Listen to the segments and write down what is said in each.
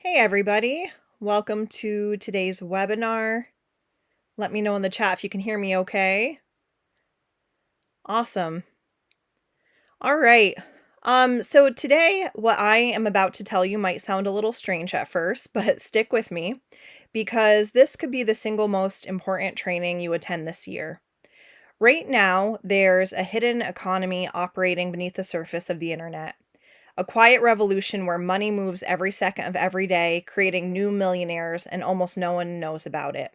Hey everybody, welcome to today's webinar. Let me know in the chat if you can hear me okay. Awesome. All right. So today what I am about to tell you might sound a little strange at first, but stick with me because this could be the single most important training you attend this year. Right now, there's a hidden economy operating beneath the surface of the internet. A quiet revolution where money moves every second of every day, creating new millionaires, and almost no one knows about it.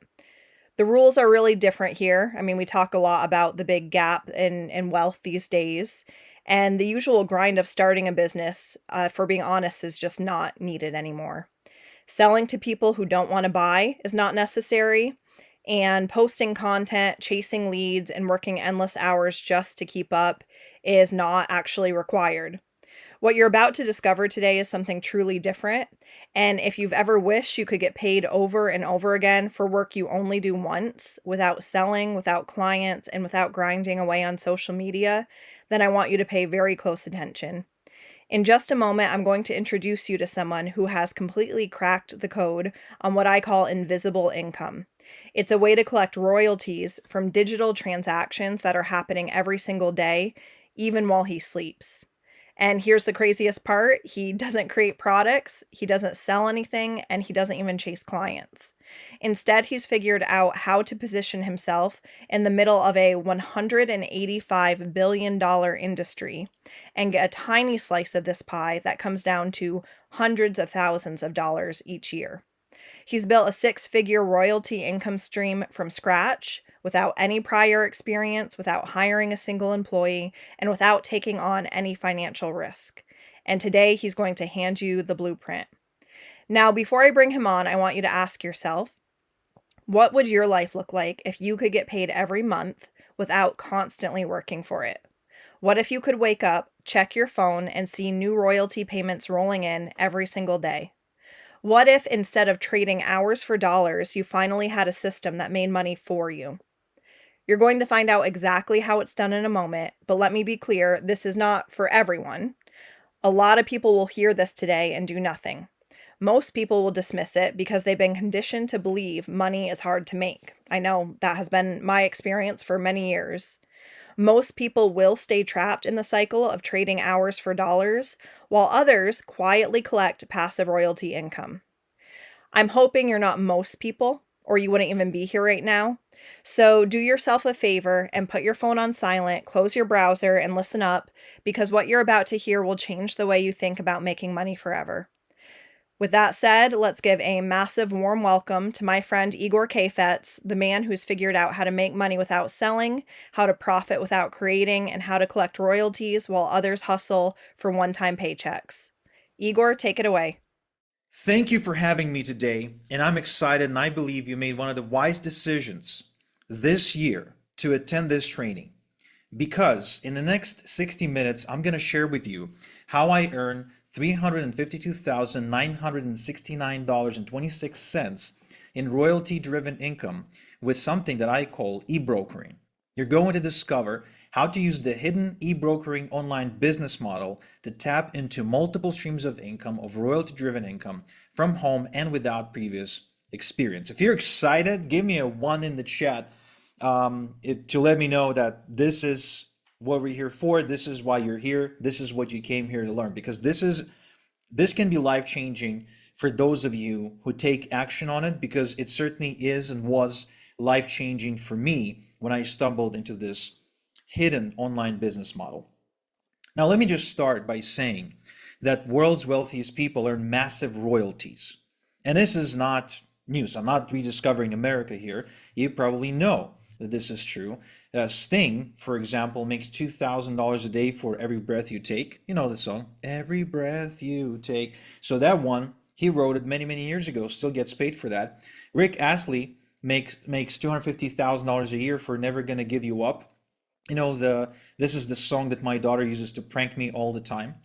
The rules are really different here. I mean, we talk a lot about the big gap in wealth these days, and the usual grind of starting a business, for being honest, is just not needed anymore. Selling to people who don't want to buy is not necessary, and posting content, chasing leads, and working endless hours just to keep up is not actually required. What you're about to discover today is something truly different. And if you've ever wished you could get paid over and over again for work you only do once, without selling, without clients, and without grinding away on social media, then I want you to pay very close attention. In just a moment, I'm going to introduce you to someone who has completely cracked the code on what I call invisible income. It's a way to collect royalties from digital transactions that are happening every single day, even while he sleeps. And here's the craziest part, he doesn't create products, he doesn't sell anything, and he doesn't even chase clients. Instead, he's figured out how to position himself in the middle of a $185 billion industry and get a tiny slice of this pie that comes down to hundreds of thousands of dollars each year. He's built a six-figure royalty income stream from scratch without any prior experience, without hiring a single employee, and without taking on any financial risk. And today he's going to hand you the blueprint. Now, before I bring him on, I want you to ask yourself, what would your life look like if you could get paid every month without constantly working for it? What if you could wake up, check your phone, and see new royalty payments rolling in every single day? What if instead of trading hours for dollars, you finally had a system that made money for you? You're going to find out exactly how it's done in a moment, but let me be clear, this is not for everyone. A lot of people will hear this today and do nothing. Most people will dismiss it because they've been conditioned to believe money is hard to make. I know that has been my experience for many years. Most people will stay trapped in the cycle of trading hours for dollars, while others quietly collect passive royalty income. I'm hoping you're not most people, or you wouldn't even be here right now. So do yourself a favor and put your phone on silent, close your browser, and listen up, because what you're about to hear will change the way you think about making money forever. With that said, let's give a massive warm welcome to my friend Igor Kafetz, the man who's figured out how to make money without selling, how to profit without creating, and how to collect royalties while others hustle for one-time paychecks. Igor, take it away. Thank you for having me today, and I'm excited and I believe you made one of the wise decisions this year to attend this training because in the next 60 minutes, I'm going to share with you how I earn $352,969.26 in royalty-driven income with something that I call e-brokering. You're going to discover how to use the hidden e-brokering online business model to tap into multiple streams of income, of royalty-driven income from home and without previous experience. If you're excited, give me a one in the chat to let me know that this is what we're here for. This is why you're here. This is what you came here to learn because this can be life-changing for those of you who take action on it because it certainly is and was life-changing for me when I stumbled into this hidden online business model. Now, let me just start by saying that world's wealthiest people earn massive royalties. And this is not news. I'm not rediscovering America here. You probably know that this is true. Sting, for example, makes $2,000 a day for every breath you take. You know the song, Every Breath You Take. So that one, he wrote it many, many years ago, still gets paid for that. Rick Astley makes $250,000 a year for Never Gonna Give You Up. You know, this is the song that my daughter uses to prank me all the time.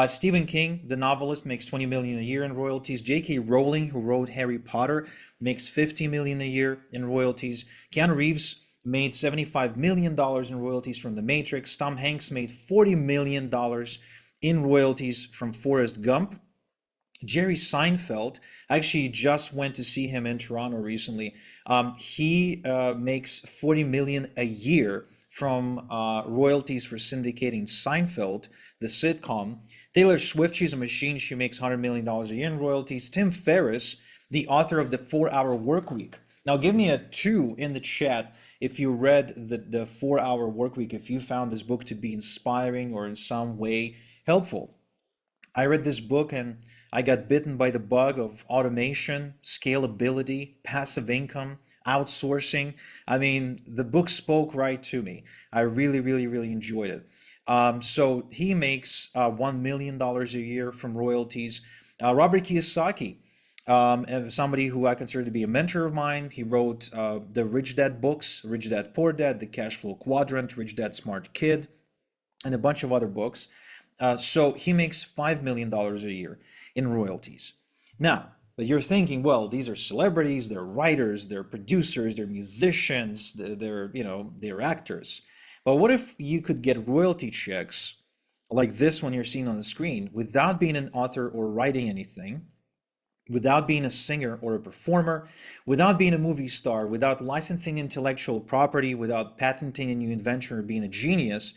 Stephen King, the novelist, makes 20 million a year in royalties. J.K. Rowling, who wrote Harry Potter, makes 50 million a year in royalties. Keanu Reeves made $75 million in royalties from The Matrix. Tom Hanks made $40 million in royalties from Forrest Gump. Jerry Seinfeld, I actually just went to see him in Toronto recently. He makes 40 million a year from royalties for syndicating Seinfeld, the sitcom. Taylor Swift, she's a machine. She makes $100 million a year in royalties. Tim Ferriss, the author of the 4 Hour Work Week. Now, give me a two in the chat if you read the 4 Hour Work Week, if you found this book to be inspiring or in some way helpful. I read this book and I got bitten by the bug of automation, scalability, passive income, outsourcing. I mean, the book spoke right to me. I really, really, really enjoyed it. So he makes $1 million a year from royalties. Robert Kiyosaki, and somebody who I consider to be a mentor of mine. He wrote the Rich Dad books, Rich Dad Poor Dad, The Cash Flow Quadrant, Rich Dad Smart Kid, and a bunch of other books. So he makes $5 million a year in royalties. Now, but you're thinking, well, these are celebrities, they're writers, they're producers, they're musicians, they're actors. But what if you could get royalty checks like this one you're seeing on the screen without being an author or writing anything, without being a singer or a performer, without being a movie star, without licensing intellectual property, without patenting a new invention or being a genius,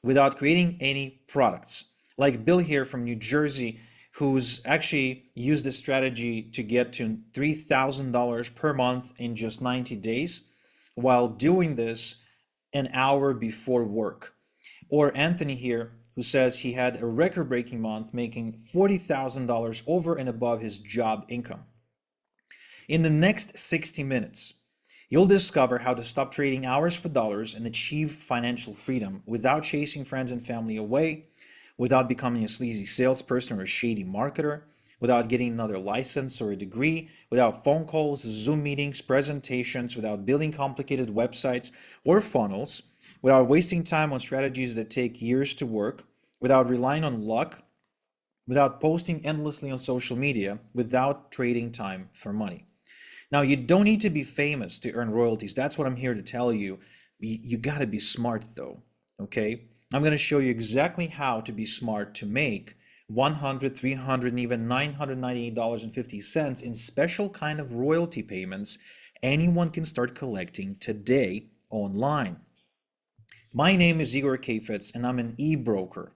without creating any products. Like Bill here from New Jersey, who's actually used this strategy to get to $3,000 per month in just 90 days while doing this an hour before work. Or Anthony here, who says he had a record breaking month making $40,000 over and above his job income. In the next 60 minutes, you'll discover how to stop trading hours for dollars and achieve financial freedom without chasing friends and family away, without becoming a sleazy salesperson or a shady marketer, without getting another license or a degree, without phone calls, Zoom meetings, presentations, without building complicated websites or funnels, without wasting time on strategies that take years to work, without relying on luck, without posting endlessly on social media, without trading time for money. Now, you don't need to be famous to earn royalties. That's what I'm here to tell you. You got to be smart, though. Okay? I'm going to show you exactly how to be smart to make 100, 300, and even $998.50 in special kind of royalty payments anyone can start collecting today online. My name is Igor Kafetz, and I'm an e-broker.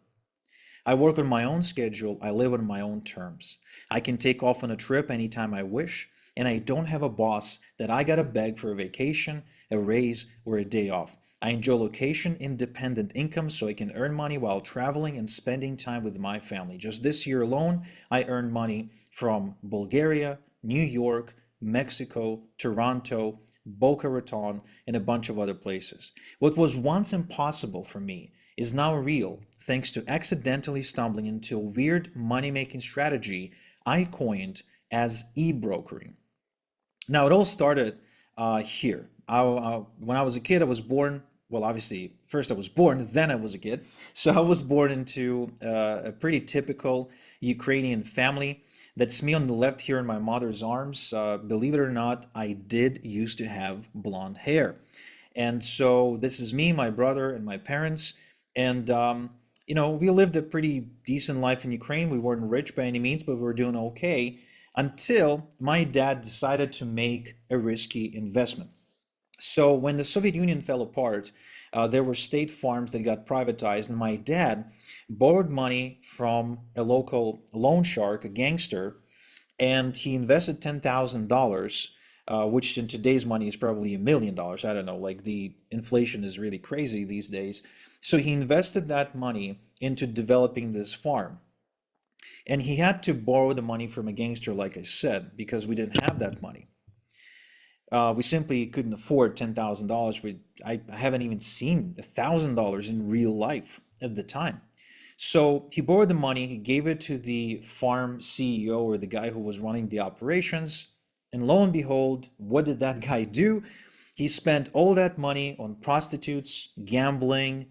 I work on my own schedule, I live on my own terms. I can take off on a trip anytime I wish, and I don't have a boss that I gotta beg for a vacation, a raise, or a day off. I enjoy location independent income so I can earn money while traveling and spending time with my family. Just this year alone, I earned money from Bulgaria, New York, Mexico, Toronto, Boca Raton, and a bunch of other places. What was once impossible for me is now real thanks to accidentally stumbling into a weird money making strategy I coined as e brokering. Now, it all started here. When I was a kid, I was born, well, obviously, first I was born, then I was a kid. So I was born into a pretty typical Ukrainian family. That's me on the left here in my mother's arms. Believe it or not, I did used to have blonde hair. And so this is me, my brother, and my parents. And, we lived a pretty decent life in Ukraine. We weren't rich by any means, but we were doing okay until my dad decided to make a risky investment. So when the Soviet Union fell apart, there were state farms that got privatized, and my dad borrowed money from a local loan shark, a gangster, and he invested $10,000, which in today's money is probably $1 million. I don't know, like the inflation is really crazy these days. So he invested that money into developing this farm. And he had to borrow the money from a gangster, like I said, because we didn't have that money. We simply couldn't afford $10,000. I haven't even seen $1,000 in real life at the time. So he borrowed the money, he gave it to the farm CEO or the guy who was running the operations. And lo and behold, what did that guy do? He spent all that money on prostitutes, gambling,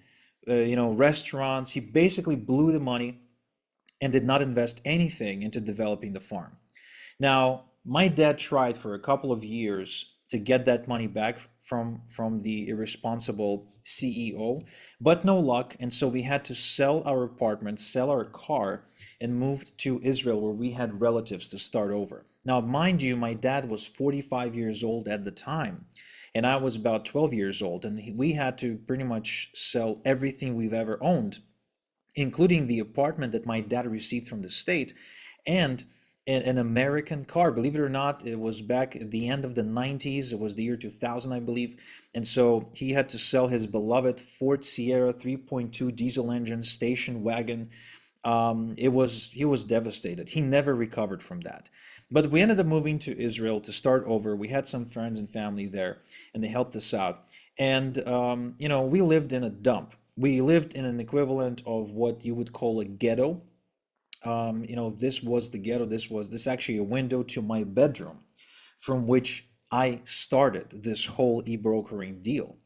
restaurants. He basically blew the money and did not invest anything into developing the farm. Now, my dad tried for a couple of years to get that money back from the irresponsible CEO, but no luck. And so we had to sell our apartment, sell our car, and move to Israel where we had relatives to start over. Now, mind you, my dad was 45 years old at the time, and I was about 12 years old, and we had to pretty much sell everything we've ever owned, including the apartment that my dad received from the state and an American car. Believe it or not, it was back at the end of the 90s. It was the year 2000, I believe. And so he had to sell his beloved Ford Sierra 3.2 diesel engine station wagon. He was devastated. He never recovered from that. But we ended up moving to Israel to start over. We had some friends and family there, and they helped us out. And we lived in a dump. We lived in an equivalent of what you would call a ghetto. This was the ghetto. This actually a window to my bedroom, from which I started this whole e-brokering deal.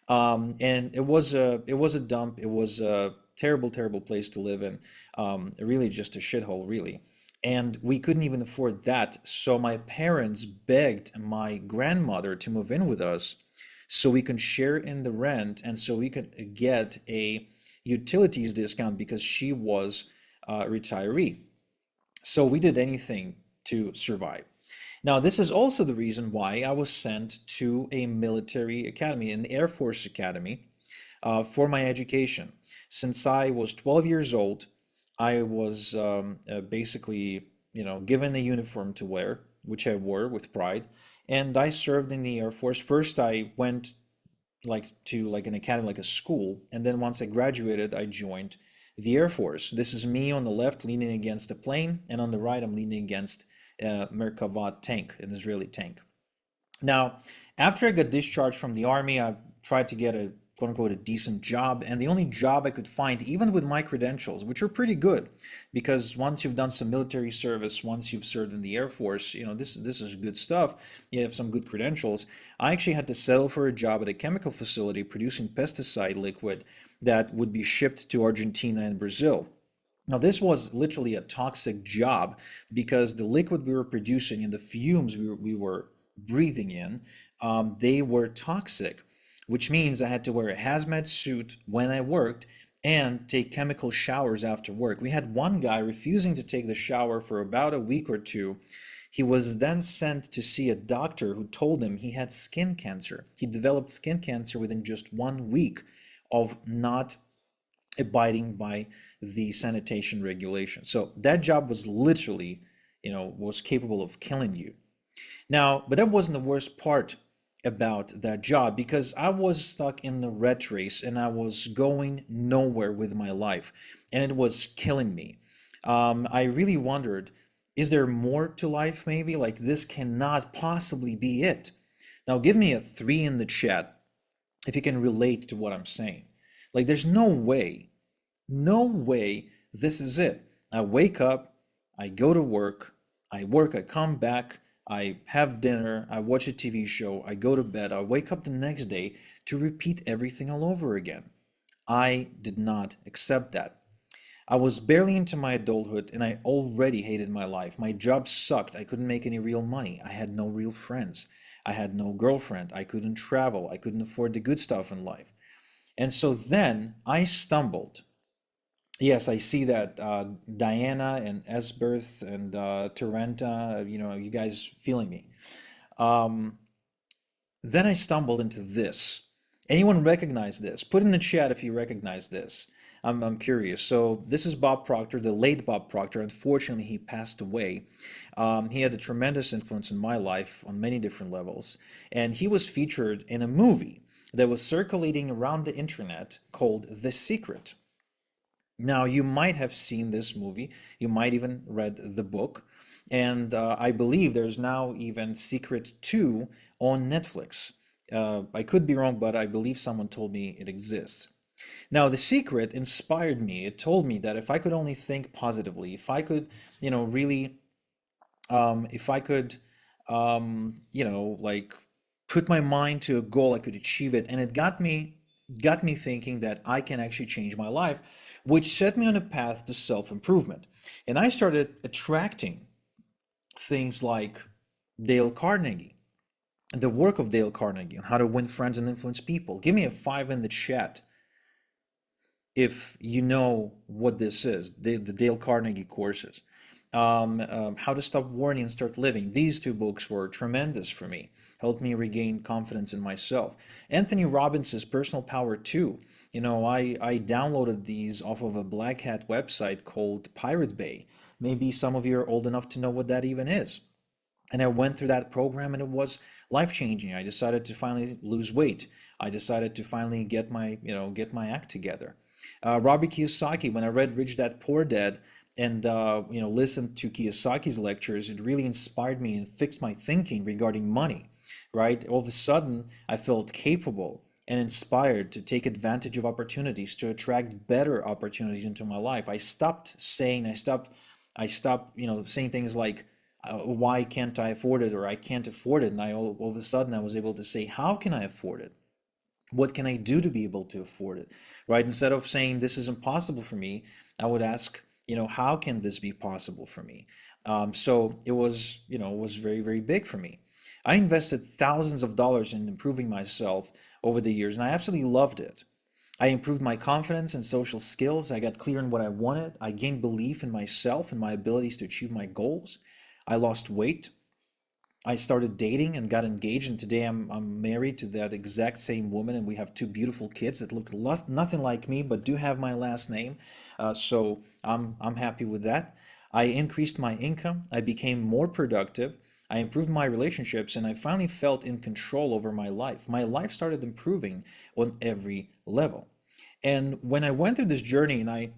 And it was a dump. It was a terrible, terrible place to live in. Really just a shithole, really. And we couldn't even afford that. So my parents begged my grandmother to move in with us so we can share in the rent and so we could get a utilities discount because she was a retiree. So we did anything to survive. Now, this is also the reason why I was sent to a military academy, an Air Force academy, for my education. Since I was 12 years old, I was basically, given a uniform to wear, which I wore with pride, and I served in the Air Force. First, I went like an academy, like a school, and then once I graduated, I joined the Air Force. This is me on the left leaning against a plane, and on the right, I'm leaning against a Merkava tank, an Israeli tank. Now, after I got discharged from the army, I tried to get a quote unquote a decent job, and the only job I could find, even with my credentials, which are pretty good, because once you've done some military service, once you've served in the Air Force, this is good stuff. You have some good credentials. I actually had to settle for a job at a chemical facility producing pesticide liquid that would be shipped to Argentina and Brazil. Now, this was literally a toxic job because the liquid we were producing and the fumes we were breathing in, they were toxic, which means I had to wear a hazmat suit when I worked and take chemical showers after work. We had one guy refusing to take the shower for about a week or two. He was then sent to see a doctor who told him he had skin cancer. He developed skin cancer within just 1 week of not abiding by the sanitation regulation. So that job was literally, was capable of killing you. Now, but that wasn't the worst part about that job because I was stuck in the rat race and I was going nowhere with my life and it was killing me. I really wondered, is there more to life maybe? Like this cannot possibly be it. Now, give me a three in the chat if you can relate to what I'm saying. Like, there's no way, no way this is it. I wake up, I go to work, I come back, I have dinner, I watch a TV show, I go to bed, I wake up the next day to repeat everything all over again. I did not accept that. I was barely into my adulthood and I already hated my life. My job sucked. I couldn't make any real money. I had no real friends. I had no girlfriend. I couldn't travel. I couldn't afford the good stuff in life. And so then I stumbled. Yes, I see that Diana and Esberth and Tarenta, you guys feeling me. Um, then I stumbled into this. Anyone recognize this? Put in the chat if you recognize this. I'm curious. So this is Bob Proctor, the late Bob Proctor. Unfortunately, he passed away. He had a tremendous influence in my life on many different levels. And he was featured in a movie that was circulating around the internet called The Secret. Now, you might have seen this movie. You might even read the book. And I believe there's now even Secret 2 on Netflix. I could be wrong, but I believe someone told me it exists. Now, The Secret inspired me. It told me that if I could only think positively, if I could, really, if I could, like put my mind to a goal, I could achieve it. And it got me thinking that I can actually change my life, which set me on a path to self-improvement. And I started attracting things like Dale Carnegie. the work of Dale Carnegie on how to win friends and influence people. Give me a five in the chat if you know what this is, the Dale Carnegie courses. How to Stop Warning and Start Living. These two books were tremendous for me, helped me regain confidence in myself. Anthony Robbins' Personal Power 2. I downloaded these off of a Black Hat website called Pirate Bay. Maybe some of you are old enough to know what that even is. And I went through that program and it was life changing. I decided to finally lose weight. I decided to finally get my act together. Robert Kiyosaki, when I read Rich Dad Poor Dad and listened to Kiyosaki's lectures, it really inspired me and fixed my thinking regarding money, right? All of a sudden, I felt capable and inspired to take advantage of opportunities, to attract better opportunities into my life. I stopped, saying things like, why can't I afford it, or I can't afford it. And all of a sudden I was able to say, how can I afford it? What can I do to be able to afford it? Right? Instead of saying this is impossible for me, I would ask, how can this be possible for me? So it was very, very big for me. I invested thousands of dollars in improving myself over the years, and I absolutely loved it. I improved my confidence and social skills. I got clear on what I wanted. I gained belief in myself and my abilities to achieve my goals. I lost weight. I started dating and got engaged, and today I'm married to that exact same woman, and we have two beautiful kids that look nothing like me, but do have my last name. So I'm happy with that. I increased my income. I became more productive. I improved my relationships, and I finally felt in control over my life. My life started improving on every level. And when I went through this journey, and I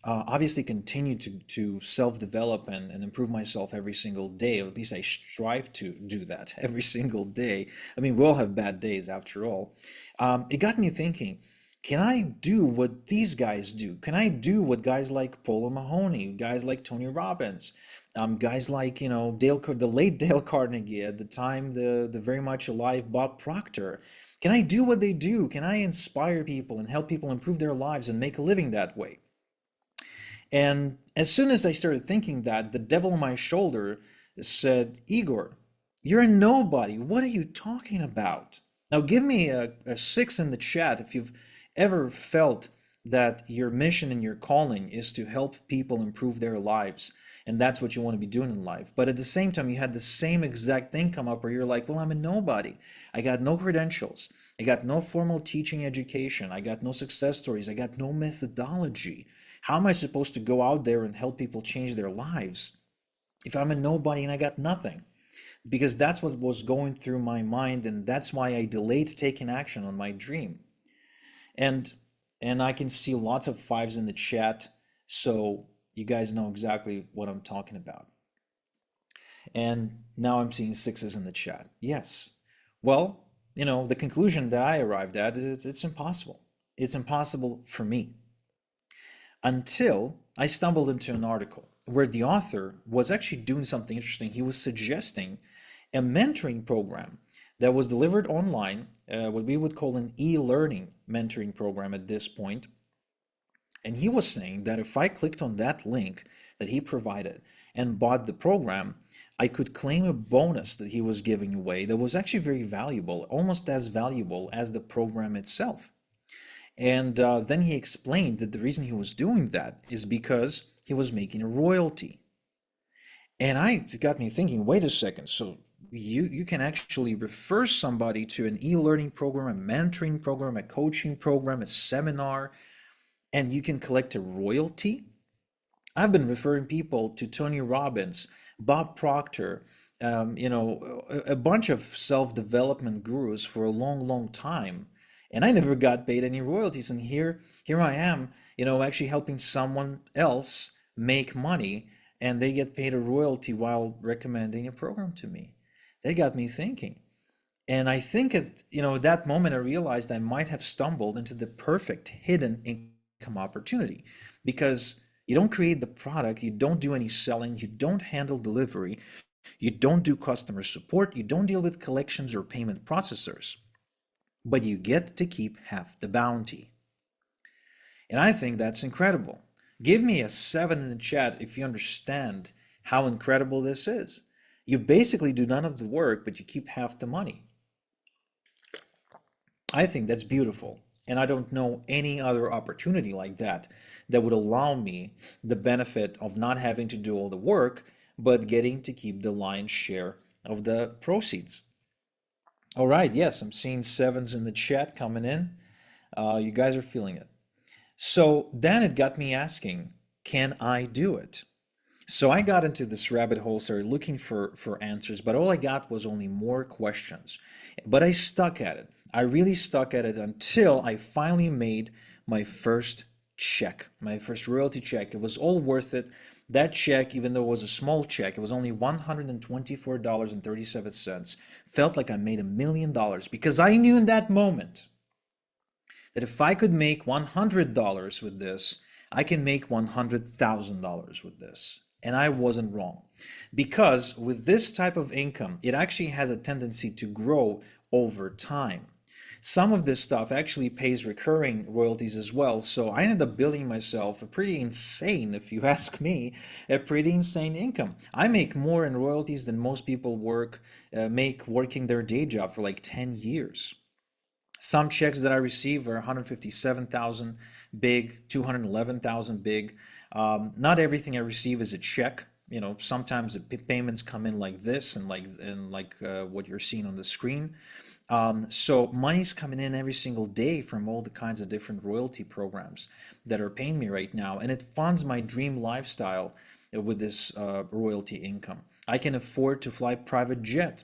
obviously continue to self-develop and improve myself every single day, or at least I strive to do that every single day. I mean, we all have bad days after all. It got me thinking, can I do what these guys do? Can I do what guys like Paul Mahoney, guys like Tony Robbins, guys like, the late Dale Carnegie, at the time, the very much alive Bob Proctor? Can I do what they do? Can I inspire people and help people improve their lives and make a living that way? And as soon as I started thinking that, the devil on my shoulder said, Igor, you're a nobody. What are you talking about? Now, give me a six in the chat if you've ever felt that your mission and your calling is to help people improve their lives. And that's what you want to be doing in life. But at the same time, you had the same exact thing come up where you're like, well, I'm a nobody. I got no credentials. I got no formal teaching education. I got no success stories. I got no methodology. How am I supposed to go out there and help people change their lives if I'm a nobody and I got nothing? Because that's what was going through my mind, and that's why I delayed taking action on my dream. And and I can see lots of fives in the chat, so you guys know exactly what I'm talking about. And now I'm seeing sixes in the chat. Yes. Well, the conclusion that I arrived at is it's impossible. It's impossible for me, until I stumbled into an article where the author was actually doing something interesting. He was suggesting a mentoring program that was delivered online, what we would call an e-learning mentoring program at this point. And he was saying that if I clicked on that link that he provided and bought the program, I could claim a bonus that he was giving away that was actually very valuable, almost as valuable as the program itself. And then he explained that the reason he was doing that is because he was making a royalty. And it got me thinking, wait a second, so you can actually refer somebody to an e-learning program, a mentoring program, a coaching program, a seminar, and you can collect a royalty? I've been referring people to Tony Robbins, Bob Proctor, a bunch of self-development gurus for a long, long time, and I never got paid any royalties. And here I am, actually helping someone else make money, and they get paid a royalty while recommending a program to me. That got me thinking. And I think at that moment I realized I might have stumbled into the perfect hidden income opportunity, because you don't create the product, you don't do any selling, you don't handle delivery, you don't do customer support, you don't deal with collections or payment processors, but you get to keep half the bounty. And I think that's incredible. Give me a seven in the chat if you understand how incredible this is. You basically do none of the work, but you keep half the money. I think that's beautiful. And I don't know any other opportunity like that that would allow me the benefit of not having to do all the work, but getting to keep the lion's share of the proceeds. All right, yes, I'm seeing sevens in the chat coming in. You guys are feeling it. So then it got me asking, can I do it? So I got into this rabbit hole, started looking for answers, but all I got was only more questions. But I stuck at it. I really stuck at it until I finally made my first check, my first royalty check. It was all worth it. That check, even though it was a small check, it was only $124.37, felt like I made $1 million because I knew in that moment that if I could make $100 with this, I can make $100,000 with this. And I wasn't wrong. Because with this type of income, it actually has a tendency to grow over time. Some of this stuff actually pays recurring royalties as well. So I ended up building myself a pretty insane, if you ask me, a pretty insane income. I make more in royalties than most people make working their day job for like 10 years. Some checks that I receive are 157,000 big, 211,000 big. Not everything I receive is a check. You know, sometimes the payments come in like this and like what you're seeing on the screen. So money's coming in every single day from all the kinds of different royalty programs that are paying me right now, and it funds my dream lifestyle with this royalty income. I can afford to fly private jet.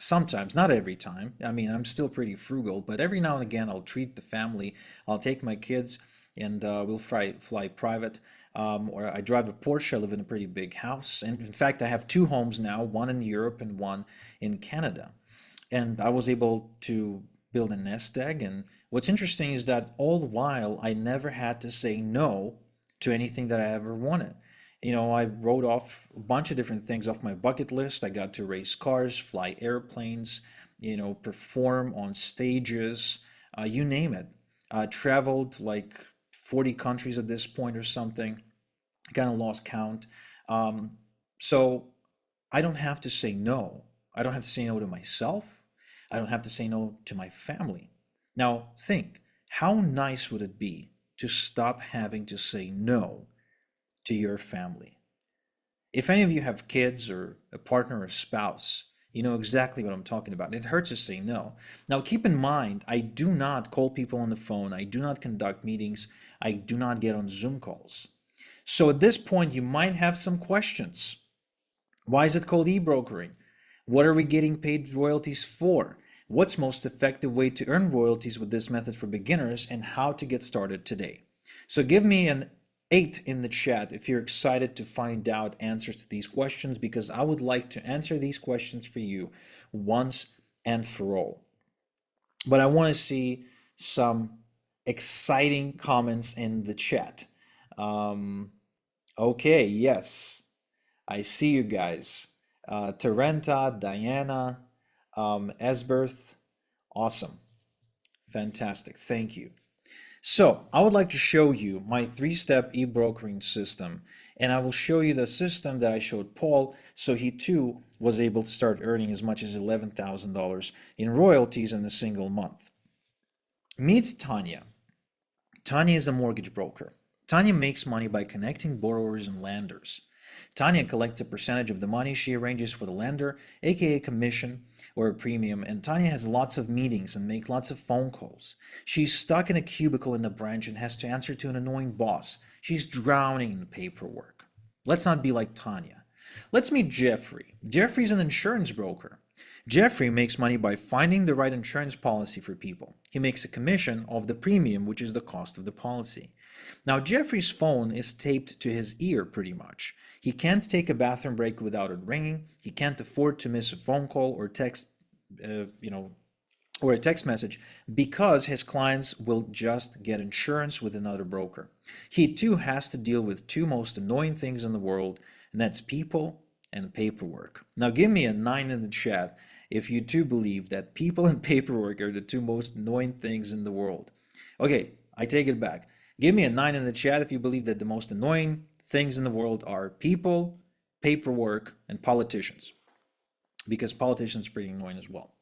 Sometimes, not every time. I mean, I'm still pretty frugal, but every now and again, I'll treat the family. I'll take my kids and we'll fly private. Or I drive a Porsche. I live in a pretty big house. And in fact, I have two homes now, one in Europe and one in Canada. And I was able to build a nest egg. And what's interesting is that all the while, I never had to say no to anything that I ever wanted. You know, I wrote off a bunch of different things off my bucket list. I got to race cars, fly airplanes, perform on stages, you name it. Traveled like 40 countries at this point or something. Kind of lost count. Um, so I don't have to say no. I don't have to say no to myself. I don't have to say no to my family. Now, think, how nice would it be to stop having to say no to your family? If any of you have kids or a partner or a spouse, you know exactly what I'm talking about. It hurts to say no. Now, keep in mind, I do not call people on the phone. I do not conduct meetings. I do not get on Zoom calls. So at this point, you might have some questions. Why is it called e-brokering? What are we getting paid royalties for? What's most effective way to earn royalties with this method for beginners and how to get started today? So give me an 8 in the chat if you're excited to find out answers to these questions, because I would like to answer these questions for you once and for all. But I want to see some exciting comments in the chat. Okay, yes, I see you guys. Tarenta, Diana, Esberth, awesome, fantastic, thank you. So I would like to show you my three-step e-brokering system, and I will show you the system that I showed Paul, so he too was able to start earning as much as $11,000 in royalties in a single month. Meet Tanya. Tanya is a mortgage broker. Tanya makes money by connecting borrowers and lenders. Tanya collects a percentage of the money she arranges for the lender, aka commission or a premium, and Tanya has lots of meetings and makes lots of phone calls. She's stuck in a cubicle in the branch and has to answer to an annoying boss. She's drowning in paperwork. Let's not be like Tanya. Let's meet Jeffrey. Jeffrey's an insurance broker. Jeffrey makes money by finding the right insurance policy for people. He makes a commission of the premium, which is the cost of the policy. Now, Jeffrey's phone is taped to his ear pretty much. He can't take a bathroom break without it ringing. He can't afford to miss a phone call or or a text message, because his clients will just get insurance with another broker. He too has to deal with two most annoying things in the world, and that's people and paperwork. Now give me a 9 in the chat if you too believe that people and paperwork are the two most annoying things in the world. Okay, I take it back. Give me a 9 in the chat if you believe that the most annoying things in the world are people, paperwork, and politicians. because politicians are pretty annoying as well.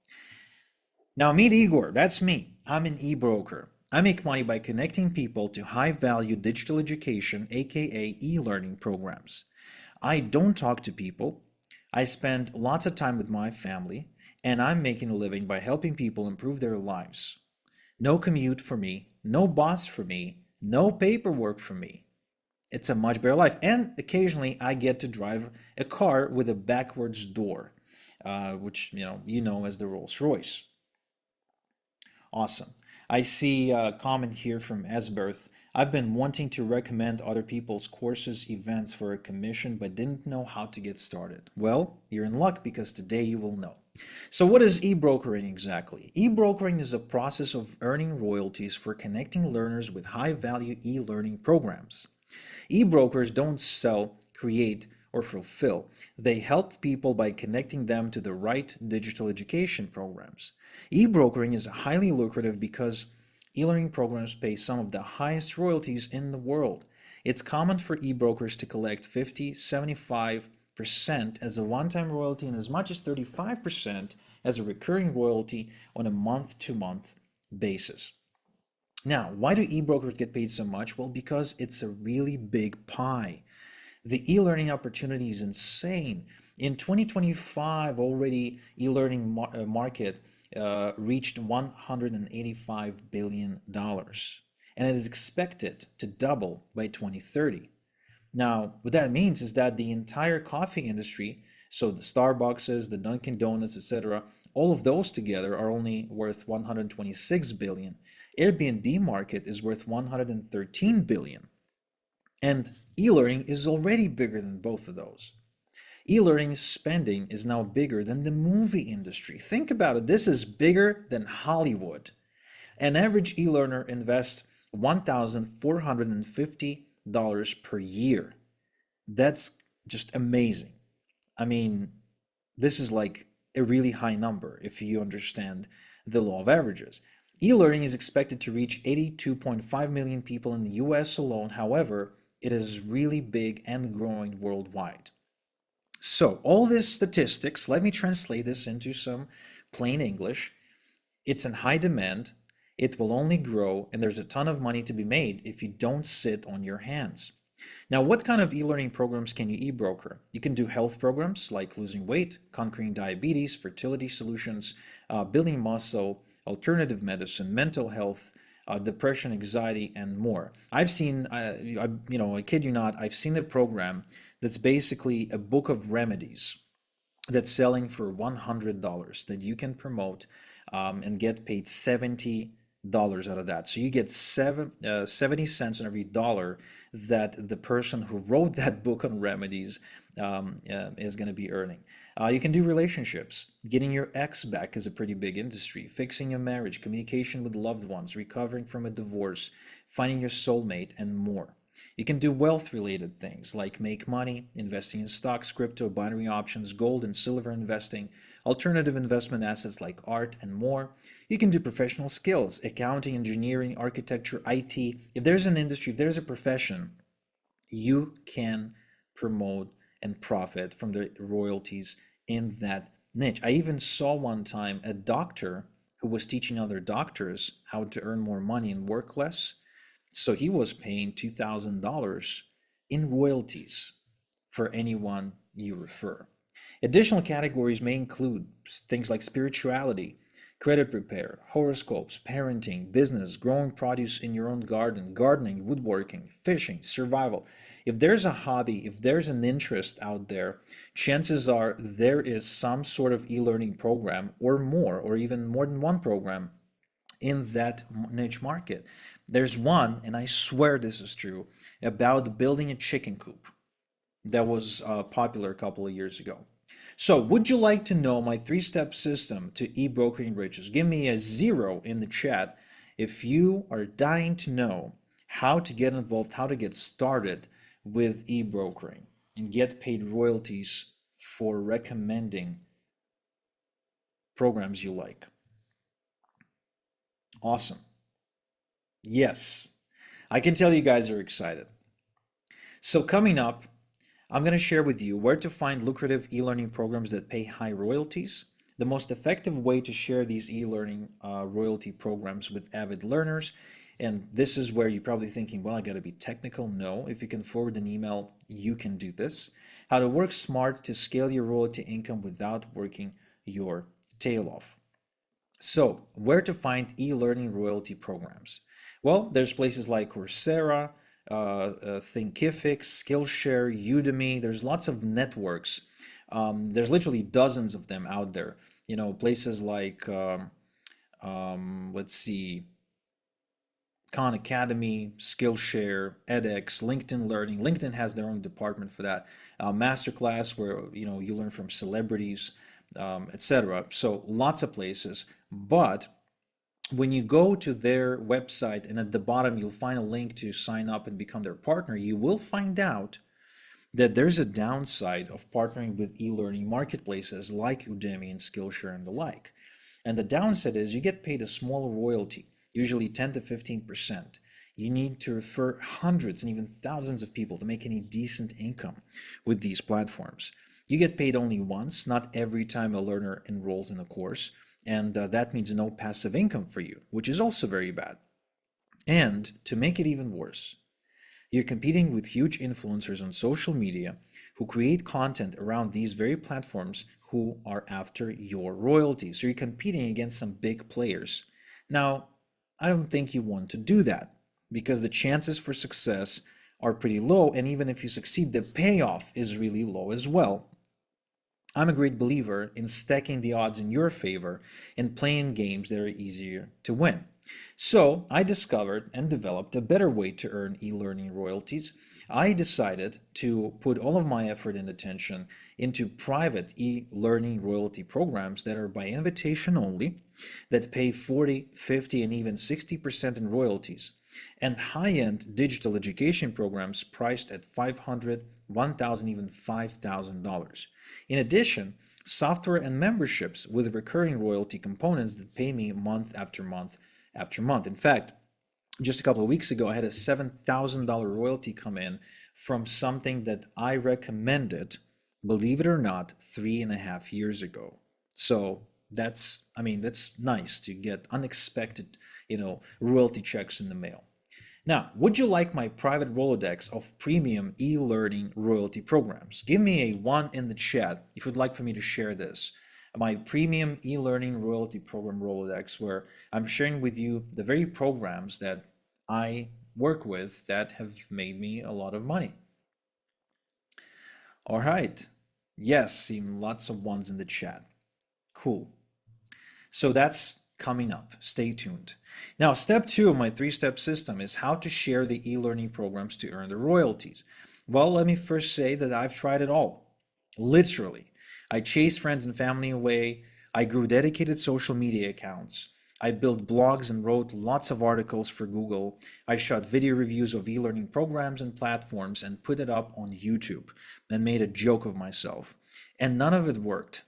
Now, meet Igor. That's me. I'm an e-broker. I make money by connecting people to high-value digital education, aka e-learning programs. I don't talk to people. I spend lots of time with my family, and I'm making a living by helping people improve their lives. No commute for me, no boss for me, no paperwork for me. It's a much better life. And occasionally I get to drive a car with a backwards door, which you know as the Rolls Royce. Awesome. I see a comment here from Esberth. I've been wanting to recommend other people's courses, events for a commission, but didn't know how to get started. Well, you're in luck because today you will know. So what is e-brokering exactly? E-brokering is a process of earning royalties for connecting learners with high-value e-learning programs. E-brokers don't sell, create, or fulfill. They help people by connecting them to the right digital education programs. E-brokering is highly lucrative because e-learning programs pay some of the highest royalties in the world. It's common for e-brokers to collect 50, 75% as a one-time royalty and as much as 35% as a recurring royalty on a month-to-month basis. Now, why do e-brokers get paid so much? Well, because it's a really big pie. The e-learning opportunity is insane. In 2025, already e-learning market reached $185 billion, and it is expected to double by 2030. Now, what that means is that the entire coffee industry, so the Starbucks, the Dunkin' Donuts, etc., all of those together are only worth 126 billion. Airbnb market is worth 113 billion. And e-learning is already bigger than both of those. E-learning spending is now bigger than the movie industry. Think about it. This is bigger than Hollywood. An average e-learner invests $1,450 per year. That's just amazing. I mean, this is like a really high number if you understand the law of averages. E-learning is expected to reach 82.5 million people in the US alone. However, it is really big and growing worldwide. So, all these statistics, let me translate this into some plain English. It's in high demand, it will only grow, and there's a ton of money to be made if you don't sit on your hands. Now, what kind of e-learning programs can you e-broker? You can do health programs like losing weight, conquering diabetes, fertility solutions, building muscle, alternative medicine, mental health, depression, anxiety, and more. I've seen, I kid you not, I've seen a program that's basically a book of remedies that's selling for $100 that you can promote and get paid $70 out of that. So you get 70 cents on every dollar that the person who wrote that book on remedies is going to be earning. You can do relationships. Getting your ex back is a pretty big industry. Fixing your marriage, communication with loved ones, recovering from a divorce, finding your soulmate, and more. You can do wealth related things like make money, investing in stocks, crypto, binary options, gold and silver investing, alternative investment assets like art, and more. You can do professional skills, accounting, engineering, architecture, IT. If there's an industry, if there's a profession, you can promote and profit from the royalties in that niche. I even saw one time a doctor who was teaching other doctors how to earn more money and work less. So he was paying $2,000 in royalties for anyone you refer. Additional categories may include things like spirituality, credit repair, horoscopes, parenting, business, growing produce in your own garden, gardening, woodworking, fishing, survival. If there's a hobby, if there's an interest out there, chances are there is some sort of e-learning program or more, or even more than one program in that niche market. There's one, and I swear this is true, about building a chicken coop that was popular a couple of years ago. So, would you like to know my three-step system to e-brokering riches? Give me a 0 in the chat if you are dying to know how to get involved, how to get started with e-brokering and get paid royalties for recommending programs you like. Awesome. Yes, I can tell you guys are excited. So coming up, I'm going to share with you where to find lucrative e-learning programs that pay high royalties, the most effective way to share these e-learning royalty programs with avid learners. And this is where you're probably thinking, well, I got to be technical. No, if you can forward an email, you can do this. How to work smart to scale your royalty income without working your tail off. So, where to find e-learning royalty programs? Well, there's places like Coursera, Thinkific, Skillshare, Udemy. There's lots of networks. There's literally dozens of them out there. Places like, let's see, Khan Academy, Skillshare, edX, LinkedIn Learning. LinkedIn has their own department for that. Masterclass, where you learn from celebrities, etc. So lots of places. But when you go to their website and at the bottom you'll find a link to sign up and become their partner, you will find out that there's a downside of partnering with e-learning marketplaces like Udemy and Skillshare and the like. And the downside is you get paid a small royalty, usually 10 to 15%. You need to refer hundreds and even thousands of people to make any decent income with these platforms. You get paid only once, not every time a learner enrolls in a course, and that means no passive income for you, which is also very bad. And to make it even worse, you're competing with huge influencers on social media who create content around these very platforms who are after your royalties. So you're competing against some big players. Now, I don't think you want to do that because the chances for success are pretty low. And even if you succeed, the payoff is really low as well. I'm a great believer in stacking the odds in your favor and playing games that are easier to win. So I discovered and developed a better way to earn e-learning royalties. I decided to put all of my effort and attention into private e-learning royalty programs that are by invitation only, that pay 40, 50, and even 60% in royalties, and high-end digital education programs priced at $500, $1,000, even $5,000. In addition, software and memberships with recurring royalty components that pay me month after month after month. In fact, just a couple of weeks ago, I had a $7,000 royalty come in from something that I recommended, believe it or not, 3.5 years ago. So that's nice to get unexpected, royalty checks in the mail. Now, would you like my private Rolodex of premium e-learning royalty programs? Give me a 1 in the chat if you'd like for me to share this. My premium e-learning royalty program Rolodex, where I'm sharing with you the very programs that I work with that have made me a lot of money. All right. Yes, see lots of ones in the chat. Cool. So that's coming up. Stay tuned. Now, step 2 of my 3-step system is how to share the e-learning programs to earn the royalties. Well, let me first say that I've tried it all. Literally. I chased friends and family away. I grew dedicated social media accounts. I built blogs and wrote lots of articles for Google. I shot video reviews of e-learning programs and platforms and put it up on YouTube and made a joke of myself. And none of it worked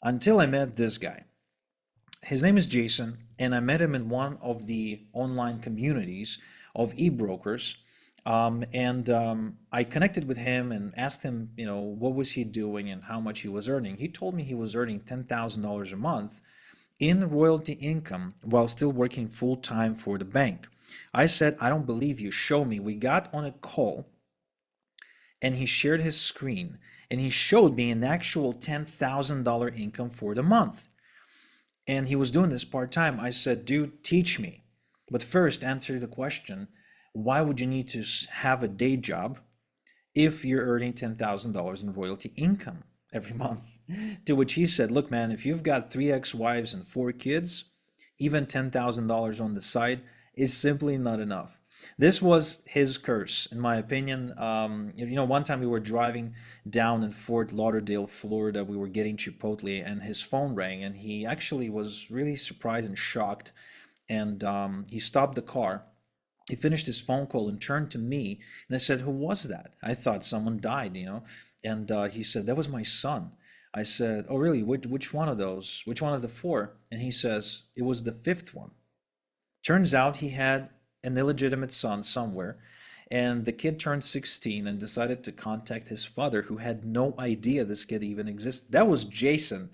until I met this guy. His name is Jason, and I met him in one of the online communities of e-brokers. I connected with him and asked him, what was he doing and how much he was earning. He told me he was earning $10,000 a month in royalty income while still working full time for the bank. I said, I don't believe you. Show me. We got on a call and he shared his screen and he showed me an actual $10,000 income for the month. And he was doing this part-time. I said, dude, teach me. But first, answer the question, why would you need to have a day job if you're earning $10,000 in royalty income every month? To which he said, look, man, if you've got 3 ex-wives and 4 kids, even $10,000 on the side is simply not enough. This was his curse, in my opinion. One time we were driving down in Fort Lauderdale, Florida. We were getting Chipotle, and his phone rang, and he actually was really surprised and shocked. And he stopped the car. He finished his phone call and turned to me, and I said, "Who was that?" I thought someone died. And he said, "That was my son." I said, "Oh, really? Which one of those? Which one of the 4?" And he says, "It was the 5th one." Turns out he had an illegitimate son somewhere, And the kid turned 16 and decided to contact his father, who had no idea this kid even existed. That was Jason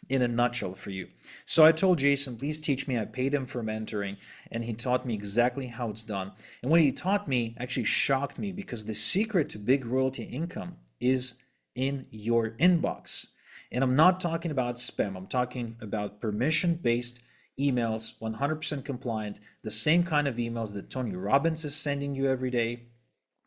in a nutshell for you. So I told Jason, please teach me. I paid him for mentoring, and he taught me exactly how it's done. And what he taught me actually shocked me, because the secret to big royalty income is in your inbox. And I'm not talking about spam. I'm talking about permission-based emails, 100% compliant, the same kind of emails that Tony Robbins is sending you every day,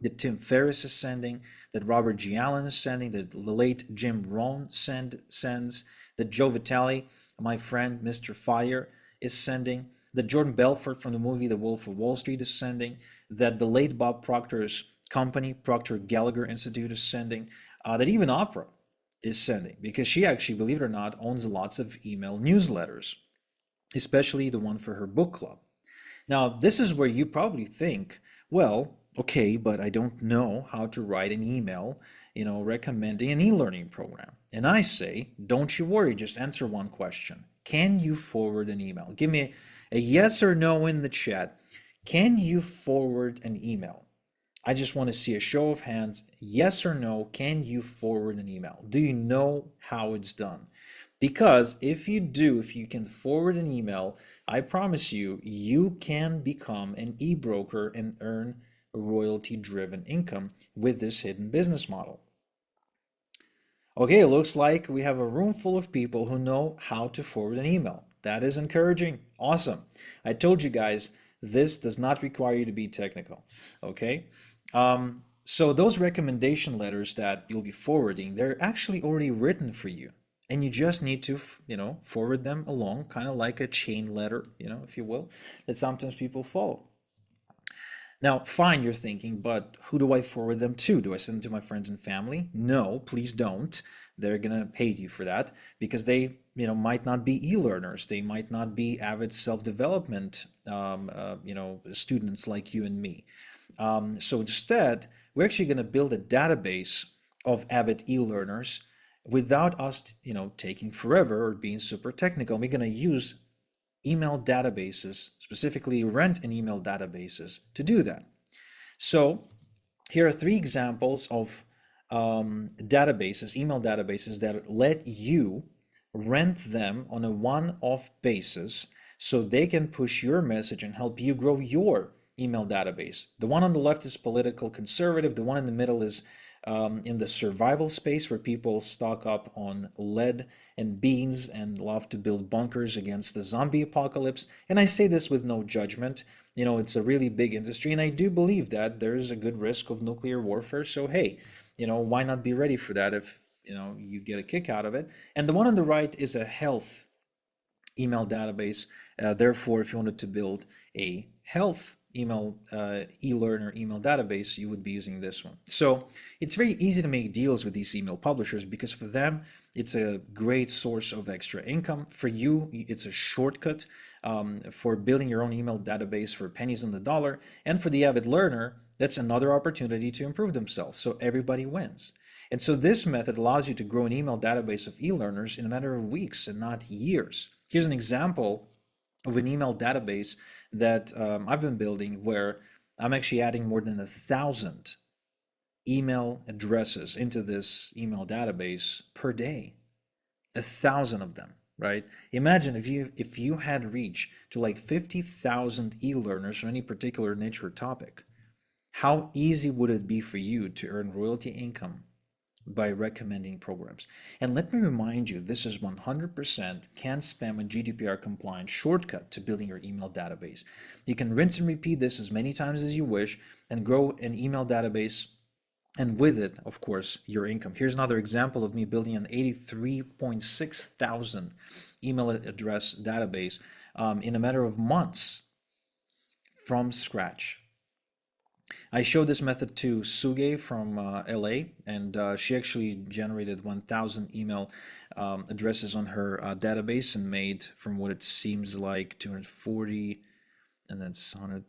that Tim Ferriss is sending, that Robert G. Allen is sending, that the late Jim Rohn sends, that Joe Vitale, my friend Mr. Fire, is sending, that Jordan Belfort from the movie The Wolf of Wall Street is sending, that the late Bob Proctor's company, Proctor Gallagher Institute, is sending, that even Oprah is sending, because she actually, believe it or not, owns lots of email newsletters, especially the one for her book club. Now, this is where you probably think, well, okay, but I don't know how to write an email, recommending an e-learning program. And I say, don't you worry, just answer one question. Can you forward an email? Give me a yes or no in the chat. Can you forward an email? I just want to see a show of hands. Yes or no, can you forward an email? Do you know how it's done? Because if you do, if you can forward an email, I promise you, you can become an e-broker and earn royalty-driven income with this hidden business model. Okay, it looks like we have a room full of people who know how to forward an email. That is encouraging. Awesome. I told you guys, this does not require you to be technical. Okay? So those recommendation letters that you'll be forwarding, they're actually already written for you. And you just need to, forward them along, kind of like a chain letter, if you will, that sometimes people follow. Now, fine, you're thinking, but who do I forward them to? Do I send them to my friends and family? No, please don't. They're gonna hate you for that, because they, might not be e-learners. They might not be avid self-development, students like you and me. So instead, we're actually gonna build a database of avid e-learners without us, taking forever or being super technical. We're gonna use email databases, specifically rent and email databases, to do that. So here are 3 examples of databases, email databases, that let you rent them on a one-off basis so they can push your message and help you grow your email database. The one on the left is political conservative. The one in the middle is in the survival space, where people stock up on lead and beans and love to build bunkers against the zombie apocalypse. And I say this with no judgment. It's a really big industry, and I do believe that there is a good risk of nuclear warfare. So hey, why not be ready for that if you get a kick out of it? And the one on the right is a health email database. Therefore, if you wanted to build a health email e-learner email database, you would be using this one. So it's very easy to make deals with these email publishers, because for them it's a great source of extra income. For you, it's a shortcut for building your own email database for pennies on the dollar. And for the avid learner, that's another opportunity to improve themselves. So everybody wins. And so this method allows you to grow an email database of e-learners in a matter of weeks and not years. Here's an example of an email database that I've been building, where I'm actually adding more than 1,000 email addresses into this email database per day. 1,000 of them, right? Imagine if you had reach to like 50,000 e-learners for any particular niche or topic. How easy would it be for you to earn royalty income by recommending programs? And let me remind you, this is 100% can spam and GDPR compliant shortcut to building your email database. You can rinse and repeat this as many times as you wish and grow an email database, and with it, of course, your income. Here's another example of me building an 83.6 thousand email address database in a matter of months from scratch. I showed this method to Suge from LA, and she actually generated 1,000 email addresses on her database and made, from what it seems like, 240, and that's 100,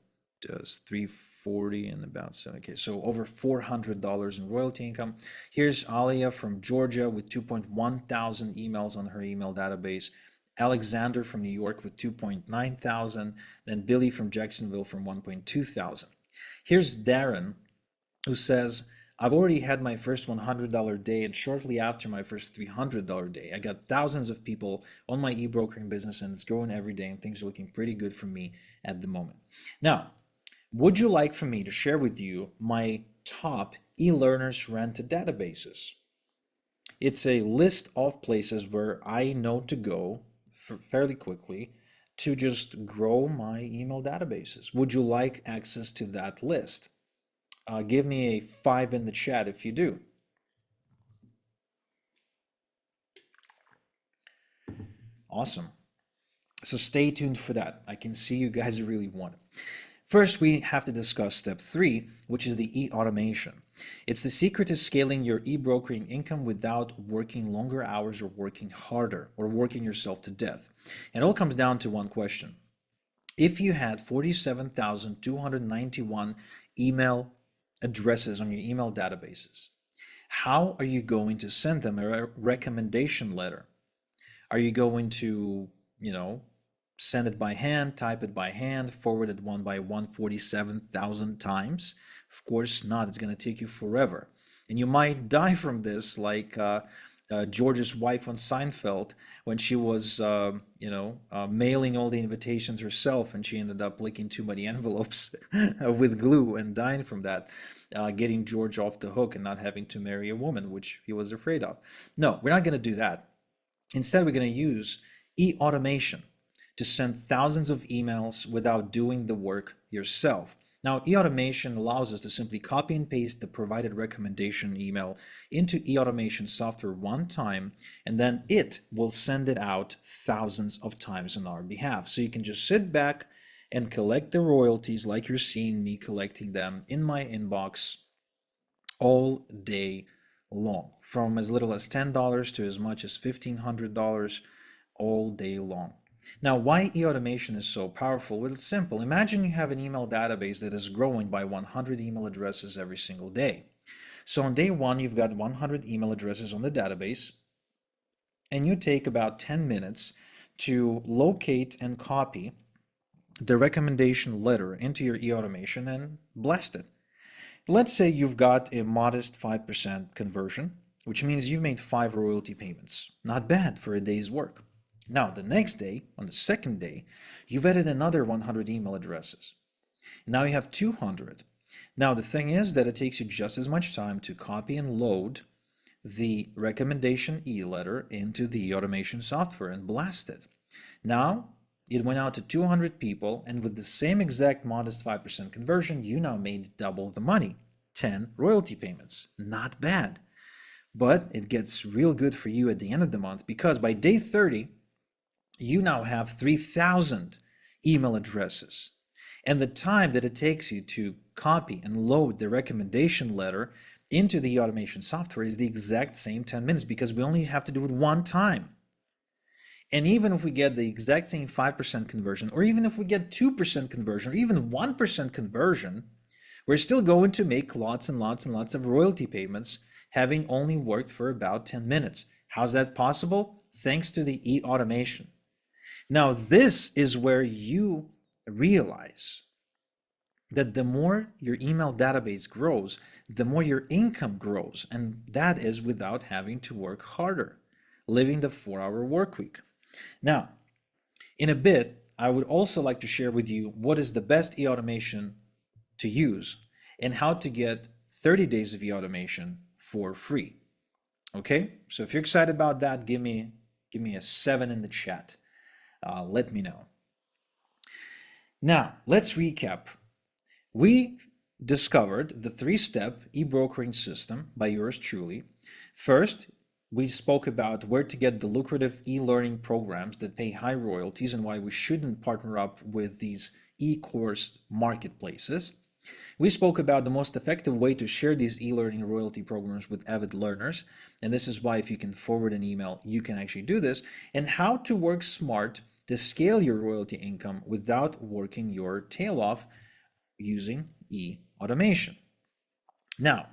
340 and about 7. Okay, so over $400 in royalty income. Here's Alia from Georgia with 2.1 thousand emails on her email database. Alexander from New York with 2.9 thousand. Then Billy from Jacksonville from 1.2 thousand. Here's Darren who says, I've already had my first $100 day, and shortly after my first $300 day. I got thousands of people on my e-brokering business, and it's growing every day, and things are looking pretty good for me at the moment. Now, would you like for me to share with you my top e-learners rented databases? It's a list of places where I know to go fairly quickly to just grow my email databases. Would you like access to that list? Give me a 5 in the chat if you do. Awesome. So stay tuned for that. I can see you guys really want it. First, we have to discuss step 3, which is the e-automation. It's the secret to scaling your e-brokering income without working longer hours or working harder or working yourself to death. And it all comes down to one question. If you had 47,291 email addresses on your email databases, how are you going to send them a recommendation letter? Are you going to, send it by hand, type it by hand, forward it one by 147,000 times? Of course not. It's going to take you forever. And you might die from this, like George's wife on Seinfeld, when she was, mailing all the invitations herself, and she ended up licking too many envelopes with glue and dying from that, getting George off the hook and not having to marry a woman, which he was afraid of. No, we're not going to do that. Instead, we're going to use e-automation to send thousands of emails without doing the work yourself. Now, e-automation allows us to simply copy and paste the provided recommendation email into e-automation software one time, and then it will send it out thousands of times on our behalf. So you can just sit back and collect the royalties like you're seeing me collecting them in my inbox all day long, from as little as $10 to as much as $1,500 all day long. Now, why e-automation is so powerful? Well, it's simple. Imagine you have an email database that is growing by 100 email addresses every single day. So on day one, you've got 100 email addresses on the database, and you take about 10 minutes to locate and copy the recommendation letter into your e-automation and blast it. Let's say you've got a modest 5% conversion, which means you've made 5 royalty payments. Not bad for a day's work. Now, the next day, on the second day, you've added another 100 email addresses. Now you have 200. Now, the thing is that it takes you just as much time to copy and load the recommendation e-letter into the automation software and blast it. Now, it went out to 200 people, and with the same exact modest 5% conversion, you now made double the money, 10 royalty payments. Not bad. But it gets real good for you at the end of the month, because by day 30, you now have 3,000 email addresses. And the time that it takes you to copy and load the recommendation letter into the automation software is the exact same 10 minutes, because we only have to do it one time. And even if we get the exact same 5% conversion, or even if we get 2% conversion, or even 1% conversion, we're still going to make lots and lots and lots of royalty payments, having only worked for about 10 minutes. How's that possible? Thanks to the e-automation. Now, this is where you realize that the more your email database grows, the more your income grows, and that is without having to work harder, living the 4-hour work week. Now, in a bit, I would also like to share with you what is the best e-automation to use and how to get 30 days of e-automation for free. Okay, so if you're excited about that, give me a 7 in the chat. Let me know. Now, let's recap. We discovered the 3-step e-brokering system by yours truly. First, we spoke about where to get the lucrative e-learning programs that pay high royalties and why we shouldn't partner up with these e-course marketplaces. We spoke about the most effective way to share these e-learning royalty programs with avid learners, and this is why if you can forward an email, you can actually do this, and how to work smart to scale your royalty income without working your tail off using e-automation. Now,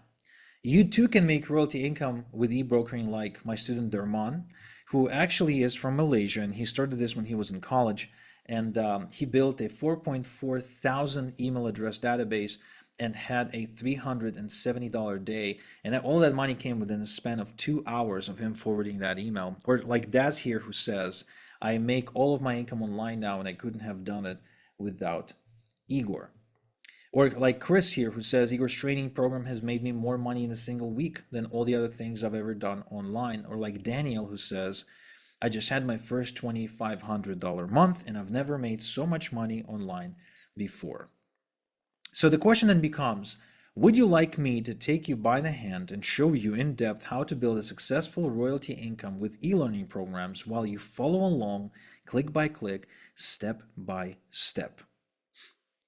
you too can make royalty income with e-brokering like my student Derman, who actually is from Malaysia, and he started this when he was in college, and he built a 4.4 thousand email address database and had a $370 day, and all that money came within the span of 2 hours of him forwarding that email. Or like Daz here, who says, I make all of my income online now, and I couldn't have done it without Igor. Or like Chris here, who says, Igor's training program has made me more money in a single week than all the other things I've ever done online. Or like Daniel, who says, I just had my first $2,500 month, and I've never made so much money online before. So the question then becomes, would you like me to take you by the hand and show you in depth how to build a successful royalty income with e-learning programs while you follow along, click by click, step by step?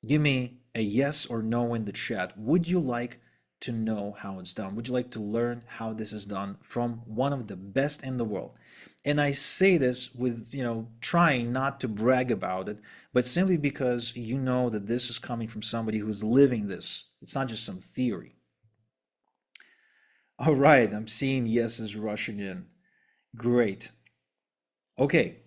Give me a yes or no in the chat. Would you like to know how it's done? Would you like to learn how this is done from one of the best in the world? And I say this with, trying not to brag about it, but simply because you know that this is coming from somebody who's living this. It's not just some theory. All right, I'm seeing yeses rushing in. Great. Okay,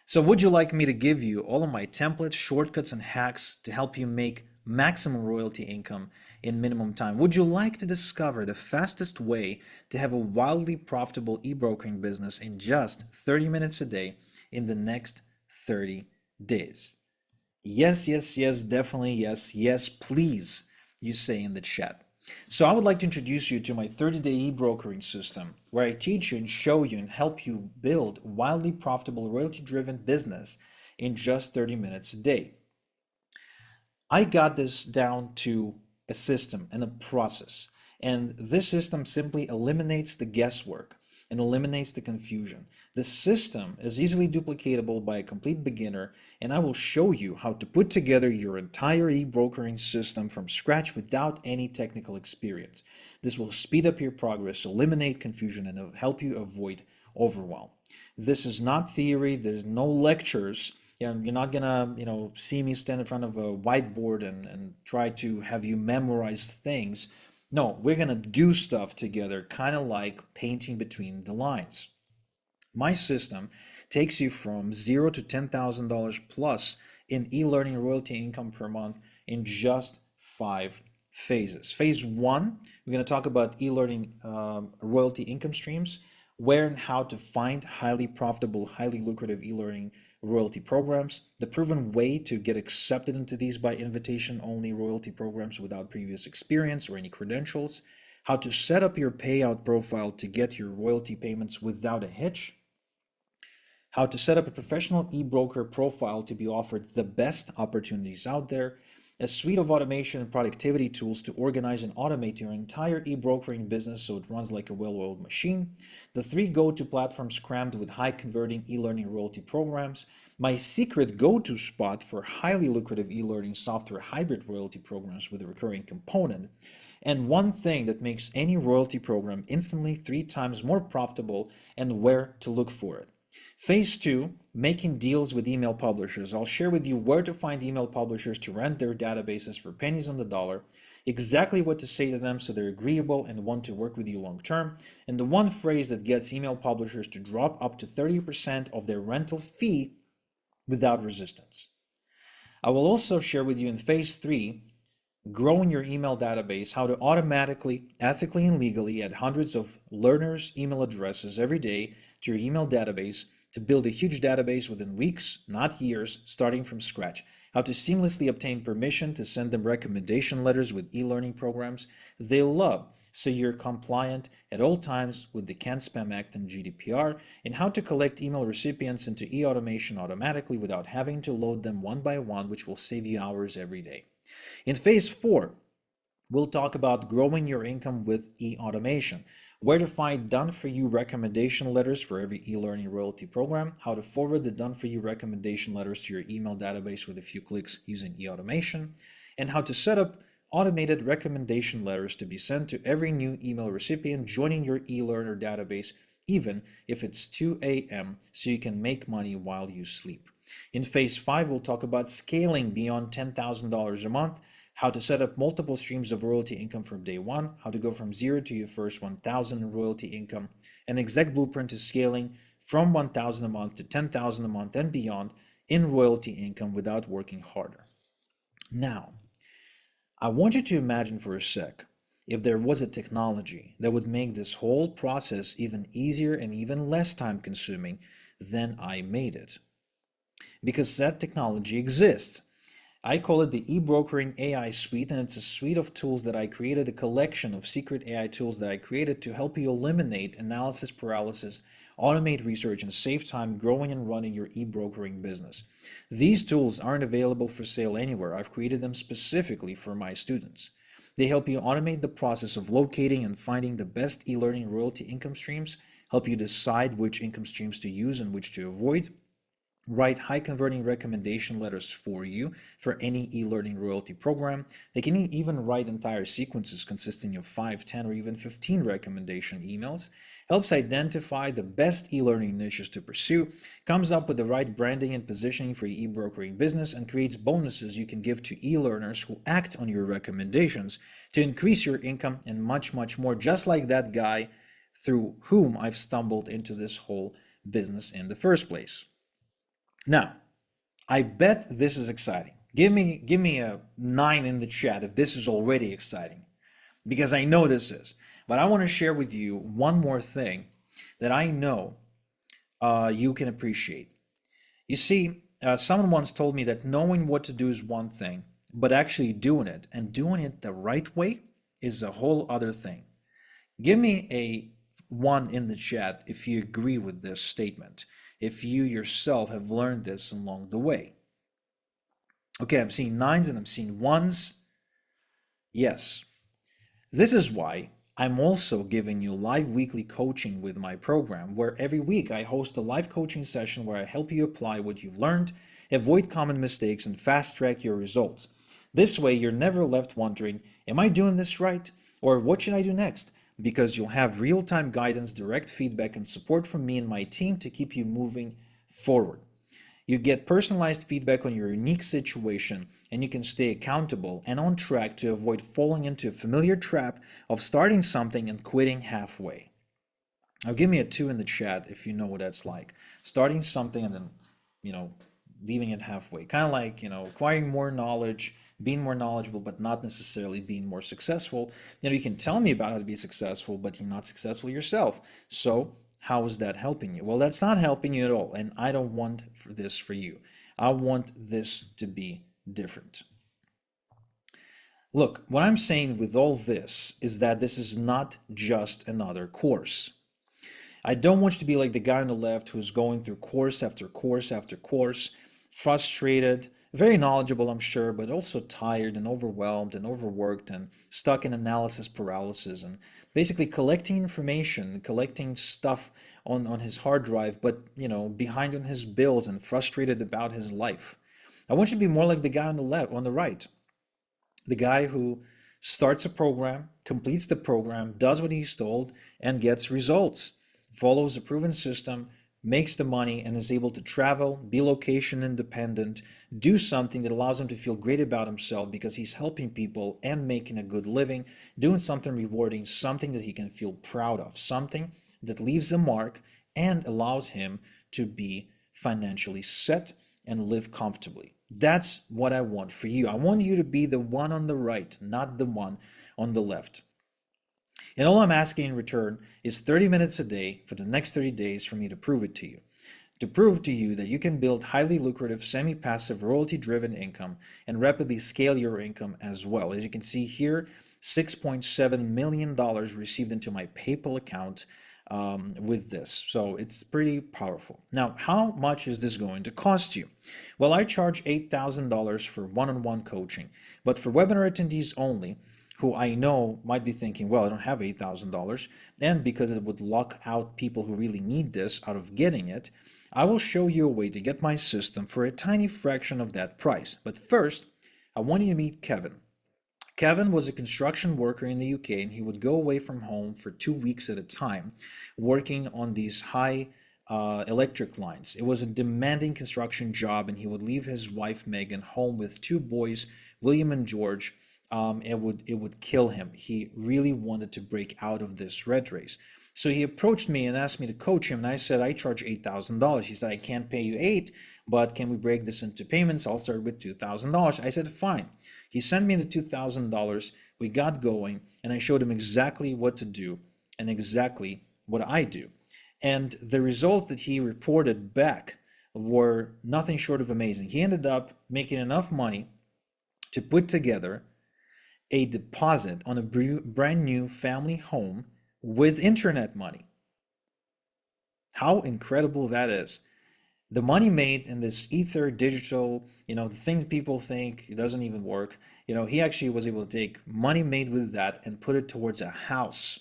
so would you like me to give you all of my templates, shortcuts, and hacks to help you make maximum royalty income in minimum time? Would you like to discover the fastest way to have a wildly profitable e-brokering business in just 30 minutes a day in the next 30 days? Yes, yes, yes, definitely yes, yes, please, you say in the chat. So I would like to introduce you to my 30-day e-brokering system, where I teach you and show you and help you build a wildly profitable royalty-driven business in just 30 minutes a day. I got this down to a system and a process, and this system simply eliminates the guesswork and eliminates the confusion. The system is easily duplicatable by a complete beginner, and I will show you how to put together your entire e-brokering system from scratch without any technical experience. This will speed up your progress, eliminate confusion, and help you avoid overwhelm. This is not theory. There's no lectures. You're not gonna, see me stand in front of a whiteboard and try to have you memorize things. No, we're gonna do stuff together, kind of like painting between the lines. My system takes you from zero to $10,000 plus in e-learning royalty income per month in just 5 phases. Phase 1, we're going to talk about e-learning royalty income streams, where and how to find highly profitable, highly lucrative e-learning royalty programs, the proven way to get accepted into these by invitation only royalty programs without previous experience or any credentials, how to set up your payout profile to get your royalty payments without a hitch, how to set up a professional e-broker profile to be offered the best opportunities out there, a suite of automation and productivity tools to organize and automate your entire e-brokering business so it runs like a well-oiled machine, the 3 go-to platforms crammed with high-converting e-learning royalty programs, my secret go-to spot for highly lucrative e-learning software hybrid royalty programs with a recurring component, and one thing that makes any royalty program instantly 3 times more profitable and where to look for it. Phase 2, making deals with email publishers. I'll share with you where to find email publishers to rent their databases for pennies on the dollar, exactly what to say to them so they're agreeable and want to work with you long term, and the one phrase that gets email publishers to drop up to 30% of their rental fee without resistance. I will also share with you in phase 3, growing your email database, how to automatically, ethically, and legally add hundreds of learners' email addresses every day to your email database to build a huge database within weeks, not years, starting from scratch. How to seamlessly obtain permission to send them recommendation letters with e-learning programs they love so you're compliant at all times with the CAN-SPAM Act and GDPR, and how to collect email recipients into e-automation automatically without having to load them one by one, which will save you hours every day. In phase 4, we'll talk about growing your income with e-automation, where to find done-for-you recommendation letters for every e-learning royalty program, how to forward the done-for-you recommendation letters to your email database with a few clicks using e-automation, and how to set up automated recommendation letters to be sent to every new email recipient joining your e-learner database, even if it's 2 a.m., so you can make money while you sleep. In phase 5, we'll talk about scaling beyond $10,000 a month, how to set up multiple streams of royalty income from day one, how to go from 0 to your first 1,000 in royalty income, an exact blueprint to scaling from 1,000 a month to 10,000 a month and beyond in royalty income without working harder. Now, I want you to imagine for a sec if there was a technology that would make this whole process even easier and even less time consuming than I made it. Because that technology exists. I call it the eBrokering AI Suite, and it's a suite of tools that I created, a collection of secret AI tools that I created to help you eliminate analysis paralysis, automate research, and save time growing and running your eBrokering business. These tools aren't available for sale anywhere. I've created them specifically for my students. They help you automate the process of locating and finding the best e-learning royalty income streams, help you decide which income streams to use and which to avoid, write high converting recommendation letters for you for any e-learning royalty program. They can even write entire sequences consisting of 5, 10, or even 15 recommendation emails, helps identify the best e-learning niches to pursue, comes up with the right branding and positioning for your e-brokering business, and creates bonuses you can give to e-learners who act on your recommendations to increase your income, and much, much more, just like that guy through whom I've stumbled into this whole business in the first place. Now, I bet this is exciting. Give me a 9 in the chat if this is already exciting, because I know this is. But I want to share with you one more thing that I know you can appreciate. You see, someone once told me that knowing what to do is one thing, but actually doing it and doing it the right way is a whole other thing. Give me a 1 in the chat if you agree with this statement, if you yourself have learned this along the way. Okay, I'm seeing 9s and I'm seeing 1s. Yes. This is why I'm also giving you live weekly coaching with my program, where every week I host a live coaching session where I help you apply what you've learned, avoid common mistakes, and fast track your results. This way, you're never left wondering, am I doing this right? Or what should I do next? Because you'll have real-time guidance, direct feedback, and support from me and my team to keep you moving forward. You get personalized feedback on your unique situation, and you can stay accountable and on track to avoid falling into a familiar trap of starting something and quitting halfway. Now, give me a 2 in the chat if you know what that's like. Starting something and then, you know, leaving it halfway. Kind of like, acquiring more knowledge, being more knowledgeable, but not necessarily being more successful. You can tell me about how to be successful, but you're not successful yourself. So how is that helping you? Well, that's not helping you at all, and I don't want this for you. I want this to be different. Look, what I'm saying with all this is that this is not just another course. I don't want you to be like the guy on the left who's going through course after course after course, frustrated, very knowledgeable, I'm sure, but also tired and overwhelmed and overworked and stuck in analysis paralysis and basically collecting information, collecting stuff on his hard drive, but behind on his bills and frustrated about his life. I want you to be more like the guy on the left, on the right, the guy who starts a program, completes the program, does what he's told, and gets results, follows a proven system, makes the money, and is able to travel, be location independent, do something that allows him to feel great about himself because he's helping people and making a good living, doing something rewarding, something that he can feel proud of, something that leaves a mark and allows him to be financially set and live comfortably. That's what I want for you. I want you to be the one on the right, not the one on the left. And all I'm asking in return is 30 minutes a day for the next 30 days for me to prove it to you. To prove to you that you can build highly lucrative, semi-passive, royalty-driven income and rapidly scale your income as well. As you can see here, $6.7 million received into my PayPal account with this. So it's pretty powerful. Now, how much is this going to cost you? Well, I charge $8,000 for one-on-one coaching, but for webinar attendees only, who I know might be thinking, well, I don't have $8,000, and because it would lock out people who really need this out of getting it, I will show you a way to get my system for a tiny fraction of that price. But first, I want you to meet Kevin. Kevin was a construction worker in the UK, and he would go away from home for 2 weeks at a time, working on these high electric lines. It was a demanding construction job, and he would leave his wife, Megan, home with 2 boys, William and George. It would kill him. He really wanted to break out of this red race. So he approached me and asked me to coach him, and I said I charge $8,000. He said I can't pay you eight, but can we break this into payments? I'll start with $2,000. I said fine. He sent me the $2,000. We got going, and I showed him exactly what to do and exactly what I do. And the results that he reported back were nothing short of amazing. He ended up making enough money to put together a deposit on a brand new family home with internet money. How incredible that is. The money made in this ether digital, the thing people think it doesn't even work, he actually was able to take money made with that and put it towards a house.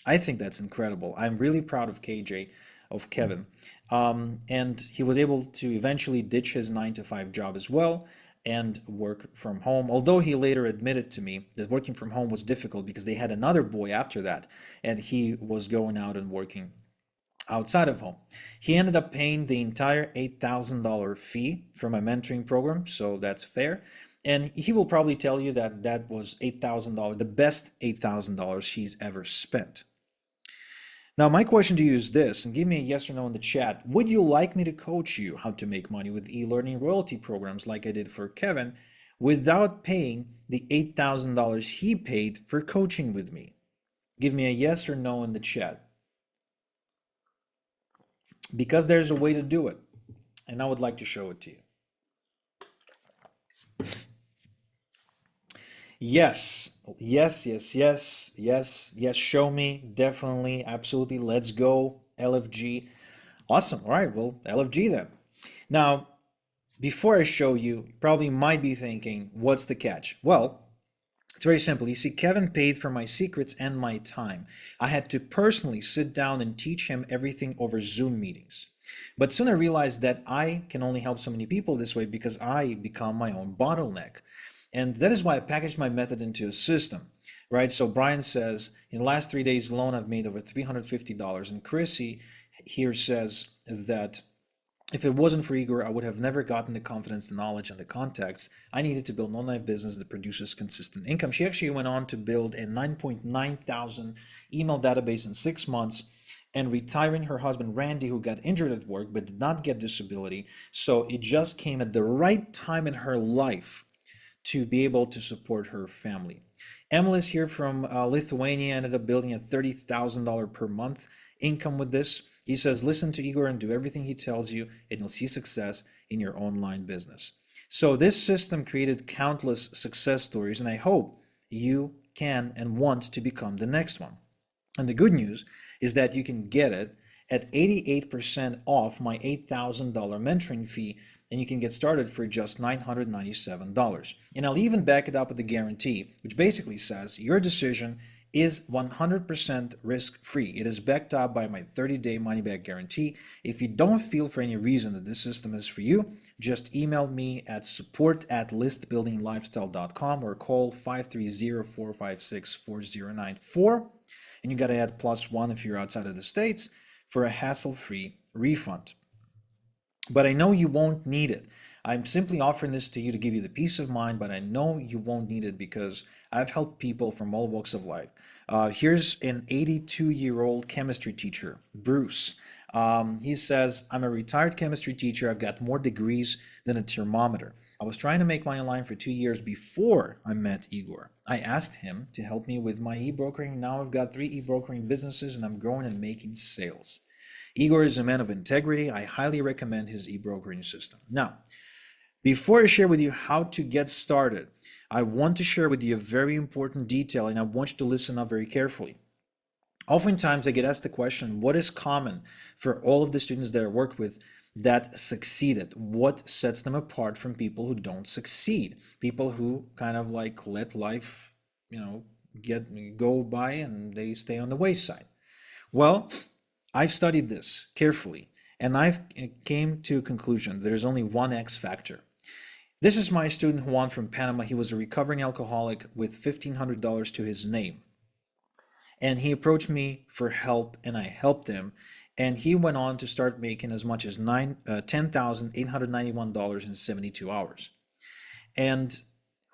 I think that's incredible. I'm really proud of KJ, of Kevin. And he was able to eventually ditch his 9 to 5 job as well and work from home. Although he later admitted to me that working from home was difficult because they had another boy after that, and he was going out and working outside of home. He ended up paying the entire $8,000 fee for my mentoring program, so that's fair. And he will probably tell you that that was $8,000, the best $8,000 he's ever spent. Now, my question to you is this, and give me a yes or no in the chat. Would you like me to coach you how to make money with e-learning royalty programs like I did for Kevin without paying the $8,000 he paid for coaching with me? Give me a yes or no in the chat. Because there's a way to do it, and I would like to show it to you. Yes, yes, yes, yes, yes, yes, show me, definitely, absolutely, let's go, LFG. Awesome, all right, well, LFG then. Now, before I show you, you probably might be thinking, what's the catch? Well, it's very simple. You see, Kevin paid for my secrets and my time. I had to personally sit down and teach him everything over Zoom meetings. But soon I realized that I can only help so many people this way because I become my own bottleneck. And that is why I packaged my method into a system, right? So Brian says, in the last 3 days alone, I've made over $350. And Chrissy here says that if it wasn't for Igor, I would have never gotten the confidence, the knowledge, and the contacts I needed to build an online business that produces consistent income. She actually went on to build a 9.9 thousand email database in 6 months and retiring her husband, Randy, who got injured at work but did not get disability. So it just came at the right time in her life to be able to support her family. Emily's here from Lithuania, ended up building a $30,000 per month income with this. He says, listen to Igor and do everything he tells you, and you'll see success in your online business. So this system created countless success stories, and I hope you can and want to become the next one. And the good news is that you can get it at 88% off my $8,000 mentoring fee, and you can get started for just $997. And I'll even back it up with a guarantee, which basically says your decision is 100% risk-free. It is backed up by my 30-day money-back guarantee. If you don't feel for any reason that this system is for you, just email me at support@listbuildinglifestyle.com or call 530-456-4094. And you got to add +1 if you're outside of the States for a hassle-free refund. But I know you won't need it. I'm simply offering this to you to give you the peace of mind, but I know you won't need it because I've helped people from all walks of life. Here's an 82-year-old chemistry teacher, Bruce. He says, I'm a retired chemistry teacher. I've got more degrees than a thermometer. I was trying to make money online for 2 years before I met Igor. I asked him to help me with my e-brokering. Now I've got 3 e-brokering businesses and I'm growing and making sales. Igor is a man of integrity. I highly recommend his e-brokering system. Now, before I share with you how to get started, I want to share with you a very important detail, and I want you to listen up very carefully. Oftentimes, I get asked the question, what is common for all of the students that I work with that succeeded? What sets them apart from people who don't succeed? People who kind of like let life, go by and they stay on the wayside. Well, I've studied this carefully, and I've came to a conclusion there's only one X factor. This is my student Juan from Panama. He was a recovering alcoholic with $1,500 to his name. And he approached me for help, and I helped him. And he went on to start making as much as $10,891 in 72 hours. And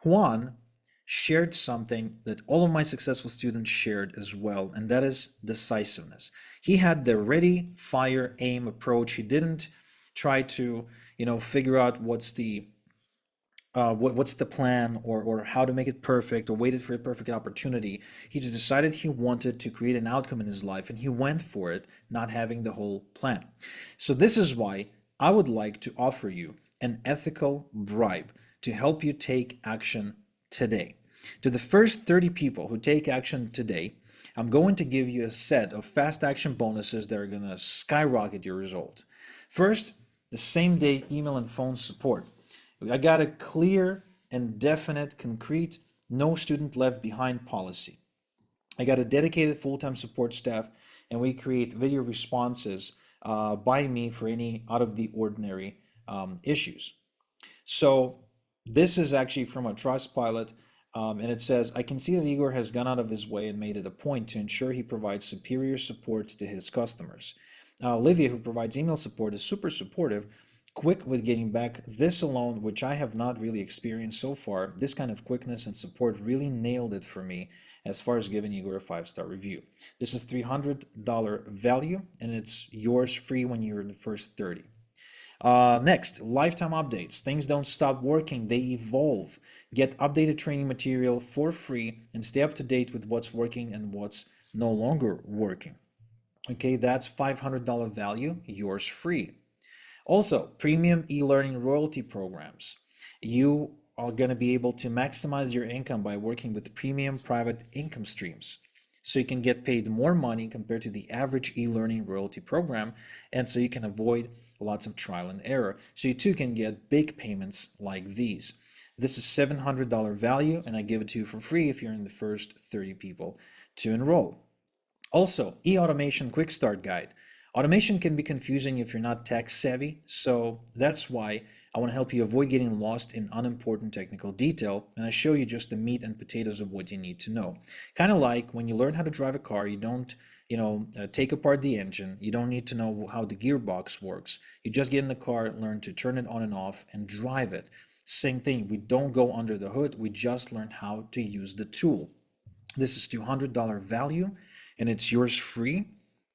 Juan shared something that all of my successful students shared as well, and that is decisiveness. He had the ready, fire, aim approach. He didn't try to, figure out what's the plan, or how to make it perfect, or waited for a perfect opportunity. He just decided he wanted to create an outcome in his life, and he went for it, not having the whole plan. So this is why I would like to offer you an ethical bribe to help you take action today. To the first 30 people who take action today, I'm going to give you a set of fast action bonuses that are going to skyrocket your result. First, the same day email and phone support. I got a clear and definite, concrete, no student left behind policy. I got a dedicated full-time support staff, and we create video responses by me for any out of the ordinary issues. So this is actually from a Trustpilot, and it says, I can see that Igor has gone out of his way and made it a point to ensure he provides superior support to his customers. Olivia, who provides email support, is super supportive, quick with getting back. This alone, which I have not really experienced so far, this kind of quickness and support really nailed it for me as far as giving Igor a 5-star review. This is $300 value, and it's yours free when you're in the first 30. Next, lifetime updates. Things don't stop working, they evolve. Get updated training material for free and stay up to date with what's working and what's no longer working. Okay, that's $500 value, yours free. Also, premium e-learning royalty programs. You are going to be able to maximize your income by working with premium private income streams. So you can get paid more money compared to the average e-learning royalty program, and so you can avoid lots of trial and error. So you too can get big payments like these. This is $700 value, and I give it to you for free if you're in the first 30 people to enroll. Also, e-automation quick start guide. Automation can be confusing if you're not tech savvy, so that's why I want to help you avoid getting lost in unimportant technical detail, and I show you just the meat and potatoes of what you need to know. Kind of like when you learn how to drive a car, you don't take apart the engine. You don't need to know how the gearbox works. You just get in the car, learn to turn it on and off, and drive it. Same thing, we don't go under the hood, we just learn how to use the tool. This is $200 value, and it's yours free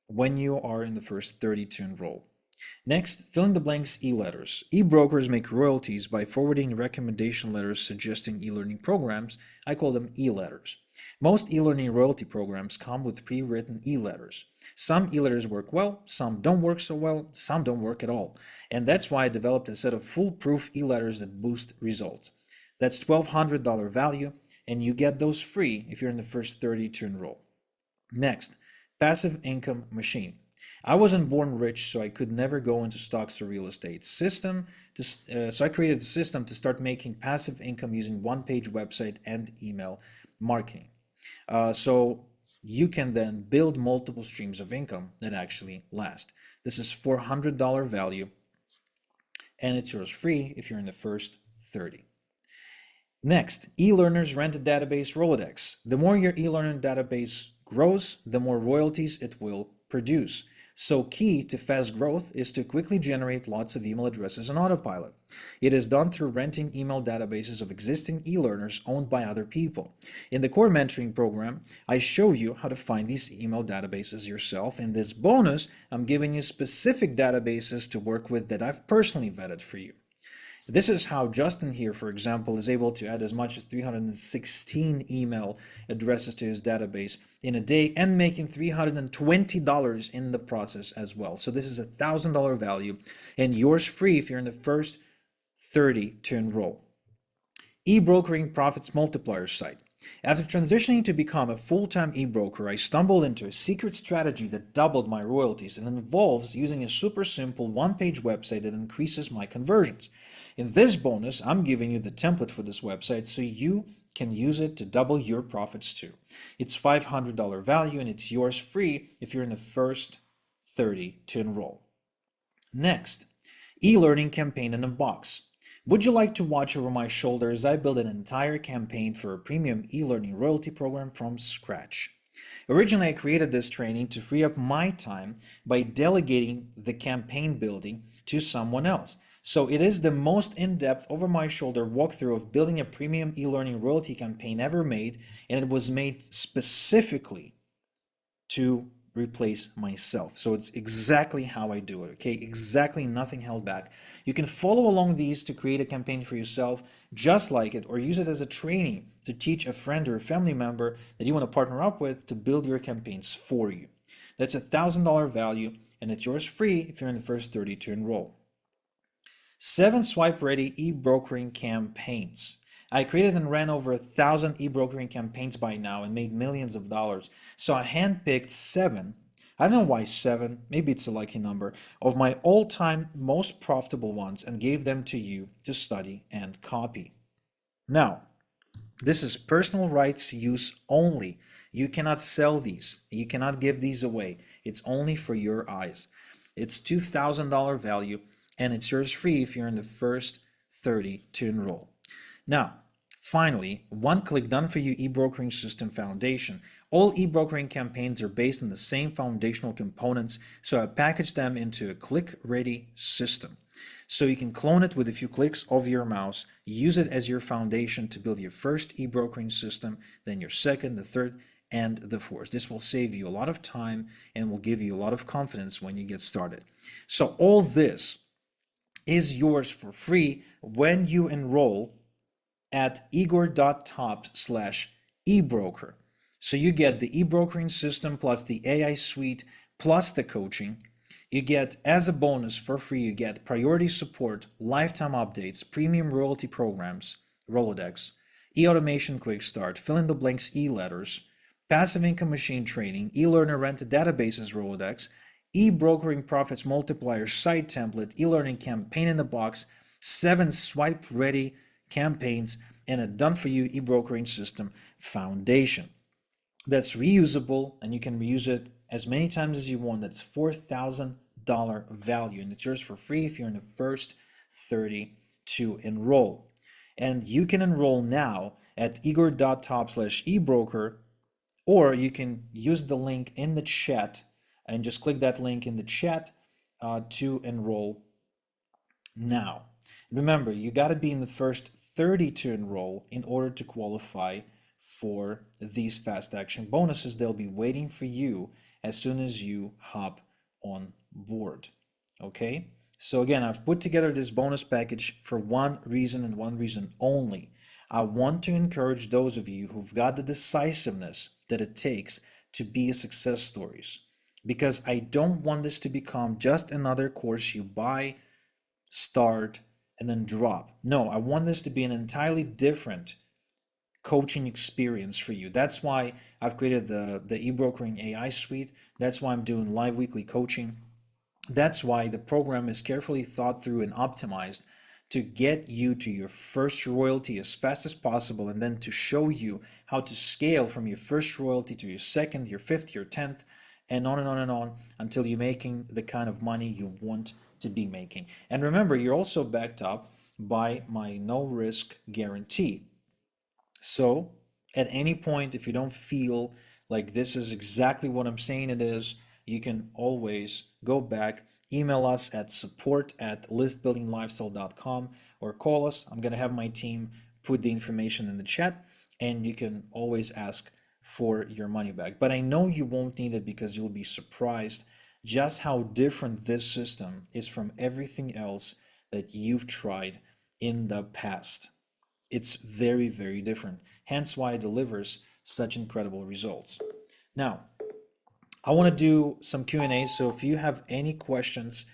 when you are in the first 30 to enroll. Next, fill in the blanks e-letters. E-brokers make royalties by forwarding recommendation letters suggesting e-learning programs. I call them e-letters. Most e-learning royalty programs come with pre-written e-letters. Some e-letters work well, some don't work so well, some don't work at all. And that's why I developed a set of foolproof e-letters that boost results. That's $1,200 value, and you get those free if you're in the first 30 to enroll. Next, passive income machine. I wasn't born rich, so I could never go into stocks or real estate. So I created a system to start making passive income using one-page website and email marketing. So you can then build multiple streams of income that actually last. This is $400 value, and it's yours free if you're in the first 30. Next, e-learners rent a database Rolodex. The more your e-learner database grows, the more royalties it will produce. So key to fast growth is to quickly generate lots of email addresses on autopilot. It is done through renting email databases of existing e-learners owned by other people. In the core mentoring program, I show you how to find these email databases yourself. In this bonus, I'm giving you specific databases to work with that I've personally vetted for you. This is how Justin here, for example, is able to add as much as 316 email addresses to his database in a day and making $320 in the process as well. So this is a $1,000 value and yours free if you're in the first 30 to enroll. E-brokering profits multiplier site. After transitioning to become a full-time e-broker, I stumbled into a secret strategy that doubled my royalties and involves using a super simple one-page website that increases my conversions. In this bonus, I'm giving you the template for this website so you can use it to double your profits too. It's $500 value and it's yours free if you're in the first 30 to enroll. Next, e-learning campaign in a box. Would you like to watch over my shoulder as I build an entire campaign for a premium e-learning royalty program from scratch? Originally, I created this training to free up my time by delegating the campaign building to someone else. So it is the most in-depth, over-my-shoulder walkthrough of building a premium e-learning royalty campaign ever made, and it was made specifically to replace myself. So it's exactly how I do it, okay? Exactly, nothing held back. You can follow along these to create a campaign for yourself just like it, or use it as a training to teach a friend or a family member that you want to partner up with to build your campaigns for you. That's $1,000 value, and it's yours free if you're in the first 30 to enroll. 7 swipe-ready e-brokering campaigns. I created and ran over 1,000 e-brokering campaigns by now and made millions of dollars. So I handpicked 7, I don't know why 7, maybe it's a lucky number, of my all-time most profitable ones and gave them to you to study and copy. Now, this is personal rights use only. You cannot sell these. You cannot give these away. It's only for your eyes. It's $2,000 value, and it's yours free if you're in the first 30 to enroll. Now, finally, one-click done-for-you e-brokering system foundation. All e-brokering campaigns are based on the same foundational components, so I packaged them into a click-ready system. So you can clone it with a few clicks of your mouse, use it as your foundation to build your first e-brokering system, then your second, the third, and the fourth. This will save you a lot of time and will give you a lot of confidence when you get started. So all this is yours for free when you enroll at igor.top/ebroker. So you get the e-brokering system plus the AI suite plus the coaching. You get, as a bonus for free, you get priority support, lifetime updates, premium royalty programs, Rolodex, e-automation quick start, fill in the blanks e-letters, passive income machine training, e-learner rented databases Rolodex, e-brokering profits multiplier site template, e-learning campaign in the box, 7 swipe ready campaigns, and a done for you e-brokering system foundation that's reusable, and you can reuse it as many times as you want. That's $4,000 value, and it's yours for free if you're in the first 30 to enroll. And you can enroll now at igor.top/ebroker, or you can use the link in the chat and just click that link in the chat to enroll now. Remember, you got to be in the first 30 to enroll in order to qualify for these fast action bonuses. They'll be waiting for you as soon as you hop on board. Okay? So again, I've put together this bonus package for one reason and one reason only. I want to encourage those of you who've got the decisiveness that it takes to be a success stories, because I don't want this to become just another course you buy, start, and then drop. No, I want this to be an entirely different coaching experience for you. That's why I've created the e-brokering AI suite. That's why I'm doing live weekly coaching. That's why the program is carefully thought through and optimized to get you to your first royalty as fast as possible, and then to show you how to scale from your first royalty to your second, your fifth, your 10th, and on and on and on until you're making the kind of money you want to be making. And remember, you're also backed up by my no risk guarantee. So at any point, if you don't feel like this is exactly what I'm saying it is, you can always go back, email us at support@listbuildinglifestyle.com, or call us. I'm going to have my team put the information in the chat, and you can always ask for your money back. But I know you won't need it, because you'll be surprised just how different this system is from everything else that you've tried in the past. It's very, very different. Hence why it delivers such incredible results. Now, I want to do some Q&A, so if you have any questions,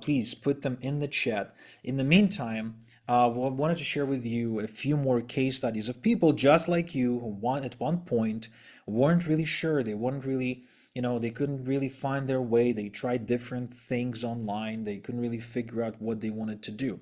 please put them in the chat. In the meantime, I wanted to share with you a few more case studies of people just like you who at one point weren't really sure. They weren't really, they couldn't really find their way. They tried different things online. They couldn't really figure out what they wanted to do.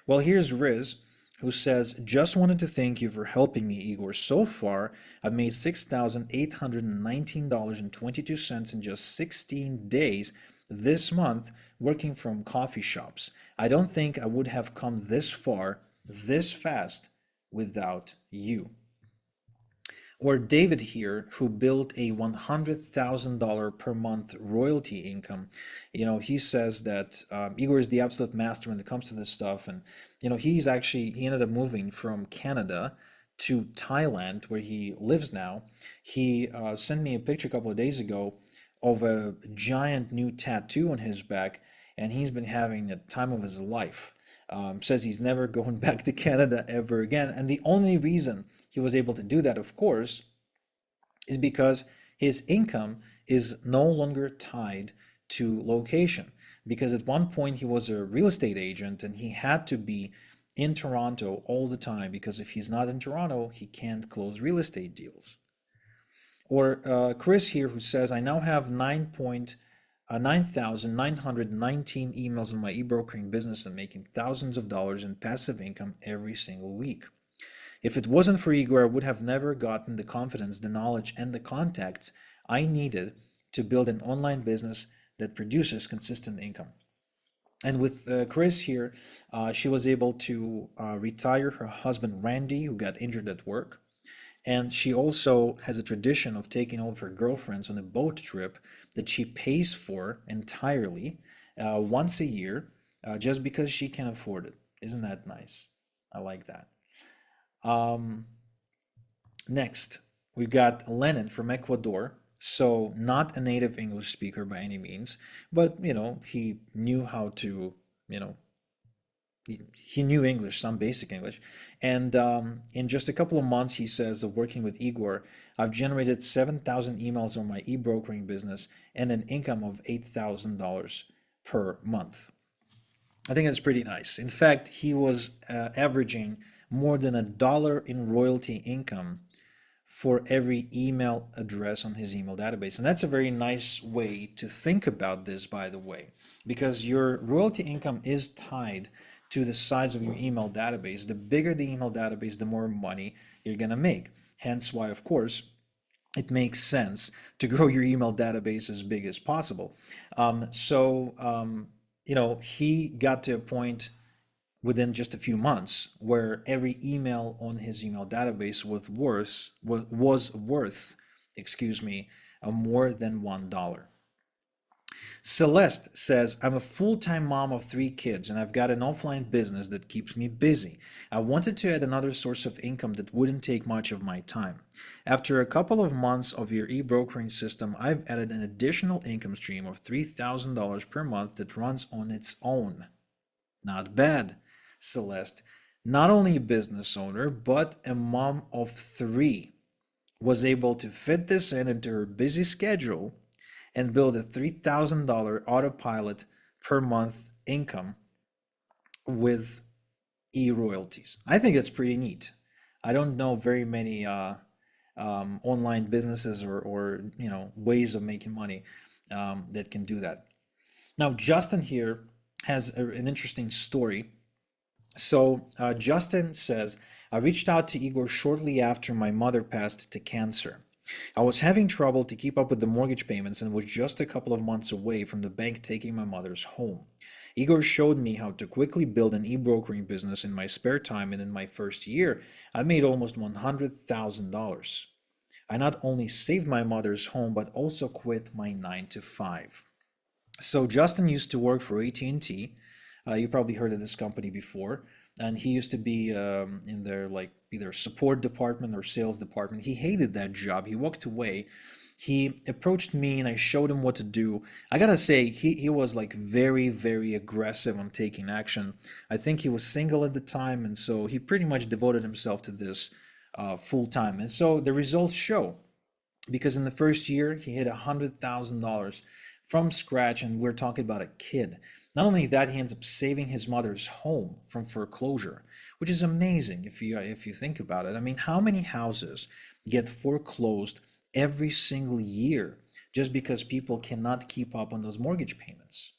Well, here's Riz, who says, just wanted to thank you for helping me, Igor. So far, I've made $6,819.22 in just 16 days this month working from coffee shops. I don't think I would have come this far, this fast, without you. Or David here, who built a $100,000 per month royalty income. He says that Igor is the absolute master when it comes to this stuff. And, he ended up moving from Canada to Thailand, where he lives now. He sent me a picture a couple of days ago of a giant new tattoo on his back, and he's been having the time of his life. Says he's never going back to Canada ever again. And the only reason he was able to do that, of course, is because his income is no longer tied to location. Because at one point he was a real estate agent and he had to be in Toronto all the time, because if he's not in Toronto, he can't close real estate deals. Or Chris here, who says, I now have 9,919 emails in my e-brokering business and making thousands of dollars in passive income every single week. If it wasn't for Igor, I would have never gotten the confidence, the knowledge, and the contacts I needed to build an online business that produces consistent income. And with Chris here, she was able to retire her husband Randy, who got injured at work. And she also has a tradition of taking all of her girlfriends on a boat trip that she pays for entirely once a year, just because she can afford it. Isn't that nice? I like that. Um, Next, we've got Lenin from Ecuador. So not a native English speaker by any means, but he knew how to, you know, he knew English, some basic English. And in just a couple of months, he says, of working with Igor, I've generated 7,000 emails on my e-brokering business and an income of $8,000 per month. I think that's pretty nice. In fact, he was averaging more than $1 in royalty income for every email address on his email database. And that's a very nice way to think about this, by the way, because your royalty income is tied to the size of your email database. The bigger the email database, the more money you're going to make. Hence why, of course, it makes sense to grow your email database as big as possible. He got to a point within just a few months where every email on his email database was worth, excuse me, more than $1. Celeste says, I'm a full-time mom of 3 kids and I've got an offline business that keeps me busy. I wanted to add another source of income that wouldn't take much of my time. After a couple of months of your e-brokering system, I've added an additional income stream of $3,000 per month that runs on its own. Not bad, Celeste. Not only a business owner, but a mom of 3 was able to fit this into her busy schedule and build a $3,000 autopilot per month income with e-royalties. I think it's pretty neat. I don't know very many online businesses or ways of making money that can do that. Now, Justin here has an interesting story. So Justin says, I reached out to Igor shortly after my mother passed to cancer. I was having trouble to keep up with the mortgage payments and was just a couple of months away from the bank taking my mother's home. Igor showed me how to quickly build an e-brokering business in my spare time, and in my first year, I made almost $100,000. I not only saved my mother's home, but also quit my 9 to 5. So Justin used to work for AT&T. You probably heard of this company before. And he used to be in their like either support department or sales department. He hated that job. He walked away. He approached me and I showed him what to do. I gotta say, he was like very, very aggressive on taking action. I think he was single at the time, and so he pretty much devoted himself to this full time. And so the results show, because in the first year he hit $100,000 from scratch, and we're talking about a kid. Not only that, he ends up saving his mother's home from foreclosure, which is amazing if you think about it. I mean, how many houses get foreclosed every single year just because people cannot keep up on those mortgage payments?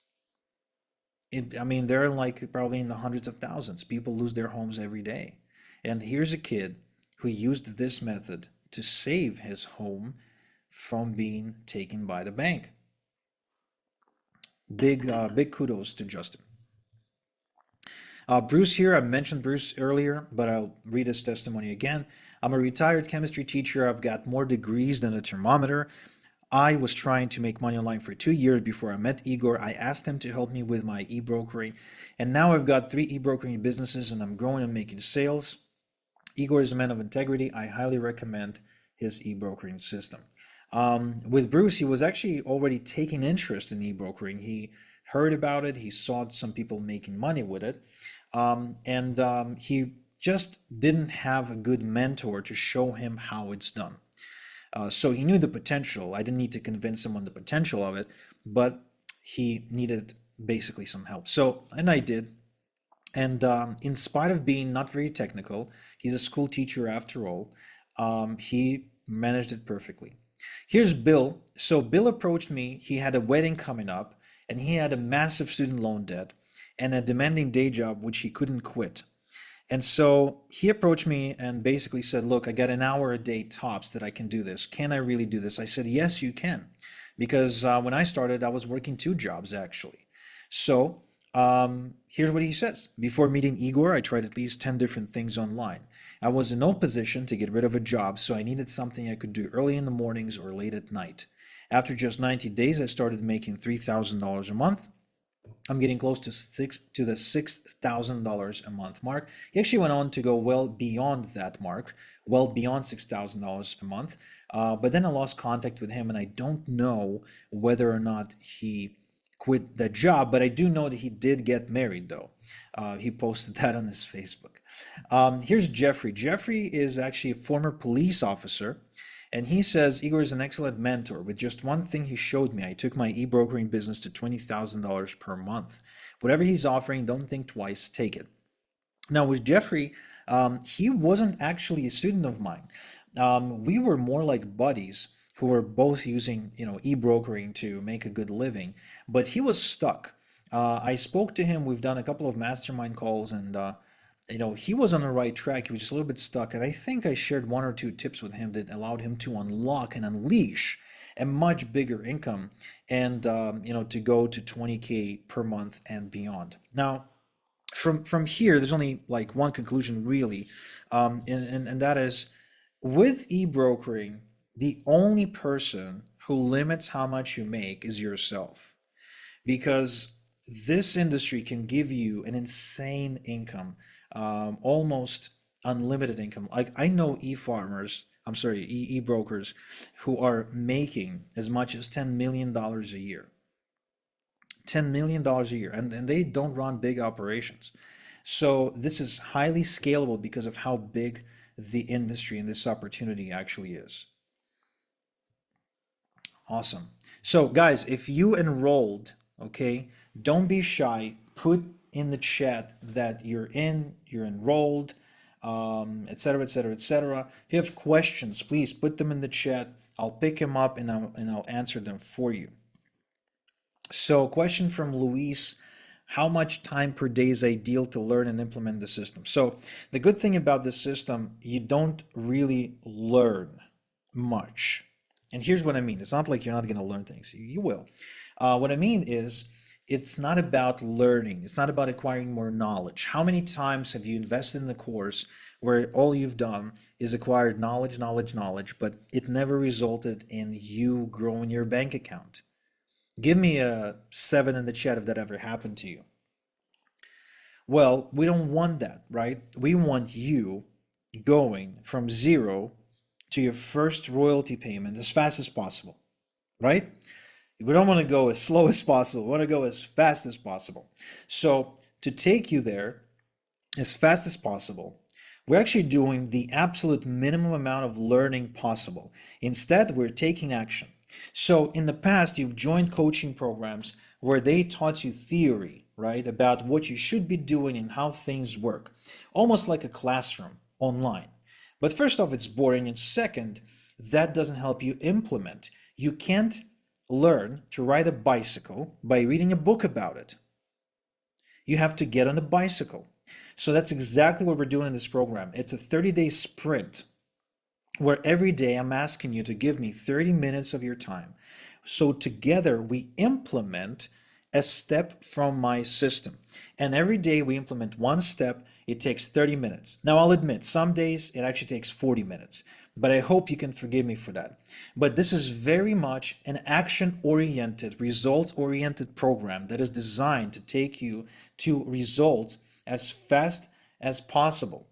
I mean, they're like probably in the hundreds of thousands. People lose their homes every day. And here's a kid who used this method to save his home from being taken by the bank. Big kudos to Justin. Bruce here, I mentioned Bruce earlier, but I'll read his testimony again. I'm a retired chemistry teacher. I've got more degrees than a thermometer. I was trying to make money online for 2 years before I met Igor. I asked him to help me with my e-brokering, and now I've got three e-brokering businesses and I'm growing and making sales. Igor is a man of integrity. I highly recommend his e-brokering system. With Bruce, he was actually already taking interest in e-brokering. He heard about it. He saw some people making money with it. And he just didn't have a good mentor to show him how it's done. So he knew the potential. I didn't need to convince him on the potential of it, but he needed basically some help. So, and I did. And in spite of being not very technical, he's a school teacher after all, he managed it perfectly. Here's Bill. So Bill approached me. He had a wedding coming up, and he had a massive student loan debt and a demanding day job which he couldn't quit. And so he approached me and basically said, look, I got an hour a day tops that I can do this. Can I really do this? I said, yes, you can. Because when I started, I was working two jobs actually. So here's what he says. Before meeting Igor, I tried at least 10 different things online. I was in no position to get rid of a job, so I needed something I could do early in the mornings or late at night. After just 90 days, I started making $3,000 a month. I'm getting close to the $6,000 a month mark. He actually went on to go well beyond that mark, well beyond $6,000 a month. But then I lost contact with him, and I don't know whether or not he quit that job, but I do know that he did get married though. He posted that on his Facebook. Here's Jeffrey. Jeffrey is actually a former police officer. And he says, Igor is an excellent mentor. With just one thing he showed me, I took my e-brokering business to $20,000 per month. Whatever he's offering, don't think twice, take it. Now with Jeffrey, he wasn't actually a student of mine. We were more like buddies who were both using, e-brokering to make a good living, but he was stuck. I spoke to him. We've done a couple of mastermind calls, and he was on the right track. He was just a little bit stuck. And I think I shared one or two tips with him that allowed him to unlock and unleash a much bigger income and, to go to 20K per month and beyond. Now, from here, there's only like one conclusion really. And that is with e-brokering, the only person who limits how much you make is yourself, because this industry can give you an insane income, almost unlimited income. Like I know e-farmers, I'm sorry, e-brokers who are making as much as $10 million a year. $10 million a year, and they don't run big operations. So this is highly scalable because of how big the industry and this opportunity actually is. Awesome. So guys, if you enrolled, okay, don't be shy. Put in the chat that you're enrolled, et cetera, et cetera, et cetera. If you have questions, please put them in the chat. I'll pick them up and I'll answer them for you. So question from Luis, how much time per day is ideal to learn and implement the system? So the good thing about this system, you don't really learn much. And here's what I mean. It's not like you're not going to learn things. You will. What I mean is it's not about learning. It's not about acquiring more knowledge. How many times have you invested in the course where all you've done is acquired knowledge, knowledge, knowledge, but it never resulted in you growing your bank account? Give me a 7 in the chat if that ever happened to you. Well, we don't want that, right? We want you going from zero to your first royalty payment as fast as possible, right? We don't want to go as slow as possible. We want to go as fast as possible. So to take you there as fast as possible, we're actually doing the absolute minimum amount of learning possible. Instead, we're taking action. So in the past, you've joined coaching programs where they taught you theory, right, about what you should be doing and how things work, almost like a classroom online. But first off, it's boring, and second, that doesn't help you implement. You can't learn to ride a bicycle by reading a book about it. You have to get on a bicycle. So that's exactly what we're doing in this program. It's a 30-day sprint where every day I'm asking you to give me 30 minutes of your time. So together we implement a step from my system. And every day we implement one step, it takes 30 minutes. Now, I'll admit, some days it actually takes 40 minutes, but I hope you can forgive me for that. But this is very much an action-oriented, results-oriented program that is designed to take you to results as fast as possible.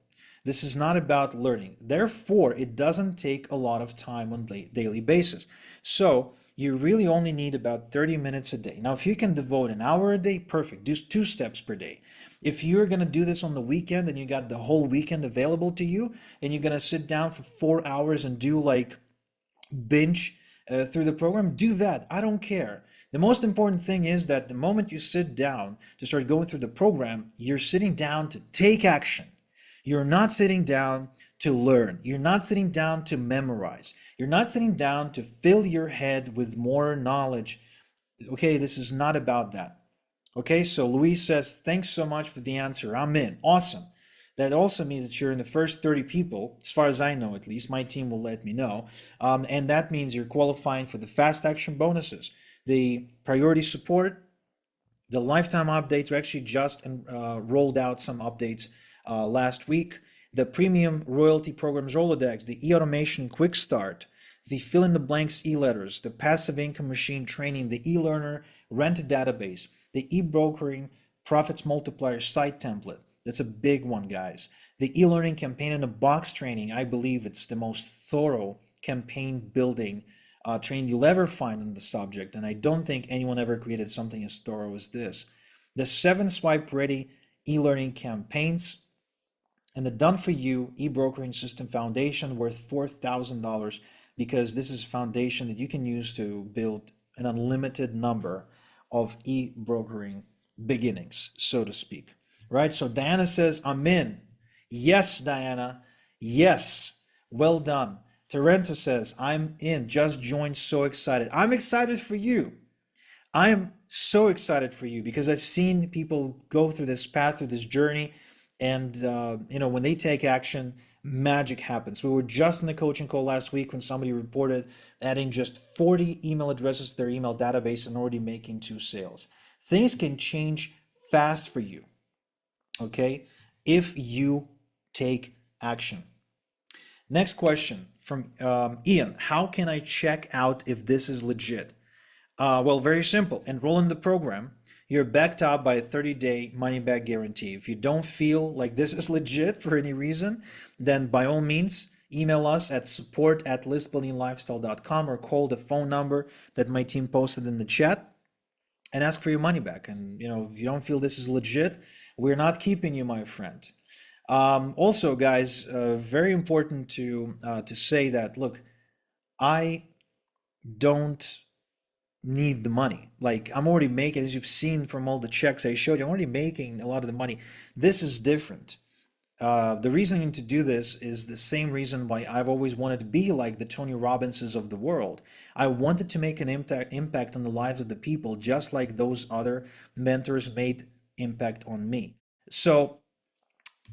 This is not about learning. Therefore, it doesn't take a lot of time on a daily basis. So you really only need about 30 minutes a day. Now, if you can devote an hour a day, perfect. Do 2 steps per day. If you're going to do this on the weekend and you got the whole weekend available to you and you're going to sit down for 4 hours and do like binge through the program, do that. I don't care. The most important thing is that the moment you sit down to start going through the program, you're sitting down to take action. You're not sitting down to learn. You're not sitting down to memorize. You're not sitting down to fill your head with more knowledge. Okay, this is not about that. Okay, so Luis says, thanks so much for the answer. I'm in. Awesome. That also means that you're in the first 30 people, as far as I know at least. My team will let me know. And that means you're qualifying for the fast action bonuses, the priority support, the lifetime updates. We actually just rolled out some updates last week. The premium royalty programs Rolodex, the e-automation quick start, the fill in the blanks e-letters, the passive income machine training, the e-learner rent database, the e-brokering profits multiplier site template. That's a big one, guys. The e-learning campaign in a box training, I believe it's the most thorough campaign building training you'll ever find on the subject, and I don't think anyone ever created something as thorough as this. The 7 swipe ready e-learning campaigns, and the done for you e-brokering system foundation worth $4,000, because this is a foundation that you can use to build an unlimited number of e-brokering beginnings, so to speak. Right? So Diana says, I'm in. Yes, Diana. Yes. Well done. Torrento says, I'm in. Just joined. So excited. I'm excited for you. I am so excited for you because I've seen people go through this path, through this journey, and when they take action, magic happens. We were just in the coaching call last week when somebody reported adding just 40 email addresses to their email database and already making 2 sales. Things can change fast for you, okay, if you take action. Next question from Ian. How can I check out if this is legit? Well, very simple. Enroll in the program. You're backed up by a 30-day money-back guarantee. If you don't feel like this is legit for any reason, then by all means, email us at support@listbuildinglifestyle.com or call the phone number that my team posted in the chat and ask for your money back. And if you don't feel this is legit, we're not keeping you, my friend. Also, guys, very important to say that, look, I don't need the money. Like, I'm already making, as you've seen from all the checks I showed you, I'm already making a lot of the money. This is different. The reasoning to do this is the same reason why I've always wanted to be like the Tony Robbinses of the world. I wanted to make an impact on the lives of the people, just like those other mentors made impact on me. So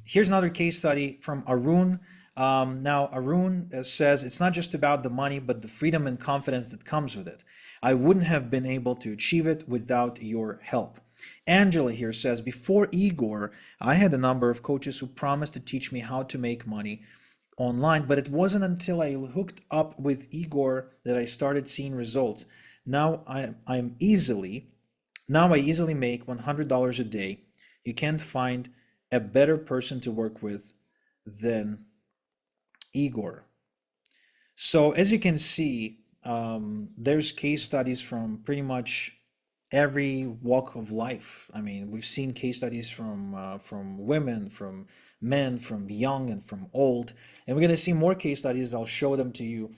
here's another case study from Arun. Now, Arun says it's not just about the money, but the freedom and confidence that comes with it. I wouldn't have been able to achieve it without your help. Angela here says, before Igor, I had a number of coaches who promised to teach me how to make money online, but it wasn't until I hooked up with Igor that I started seeing results. Now I easily make $100 a day. You can't find a better person to work with than Igor. So as you can see, there's case studies from pretty much every walk of life. I mean, we've seen case studies from women, from men, from young and from old, and we're going to see more case studies. I'll show them to you.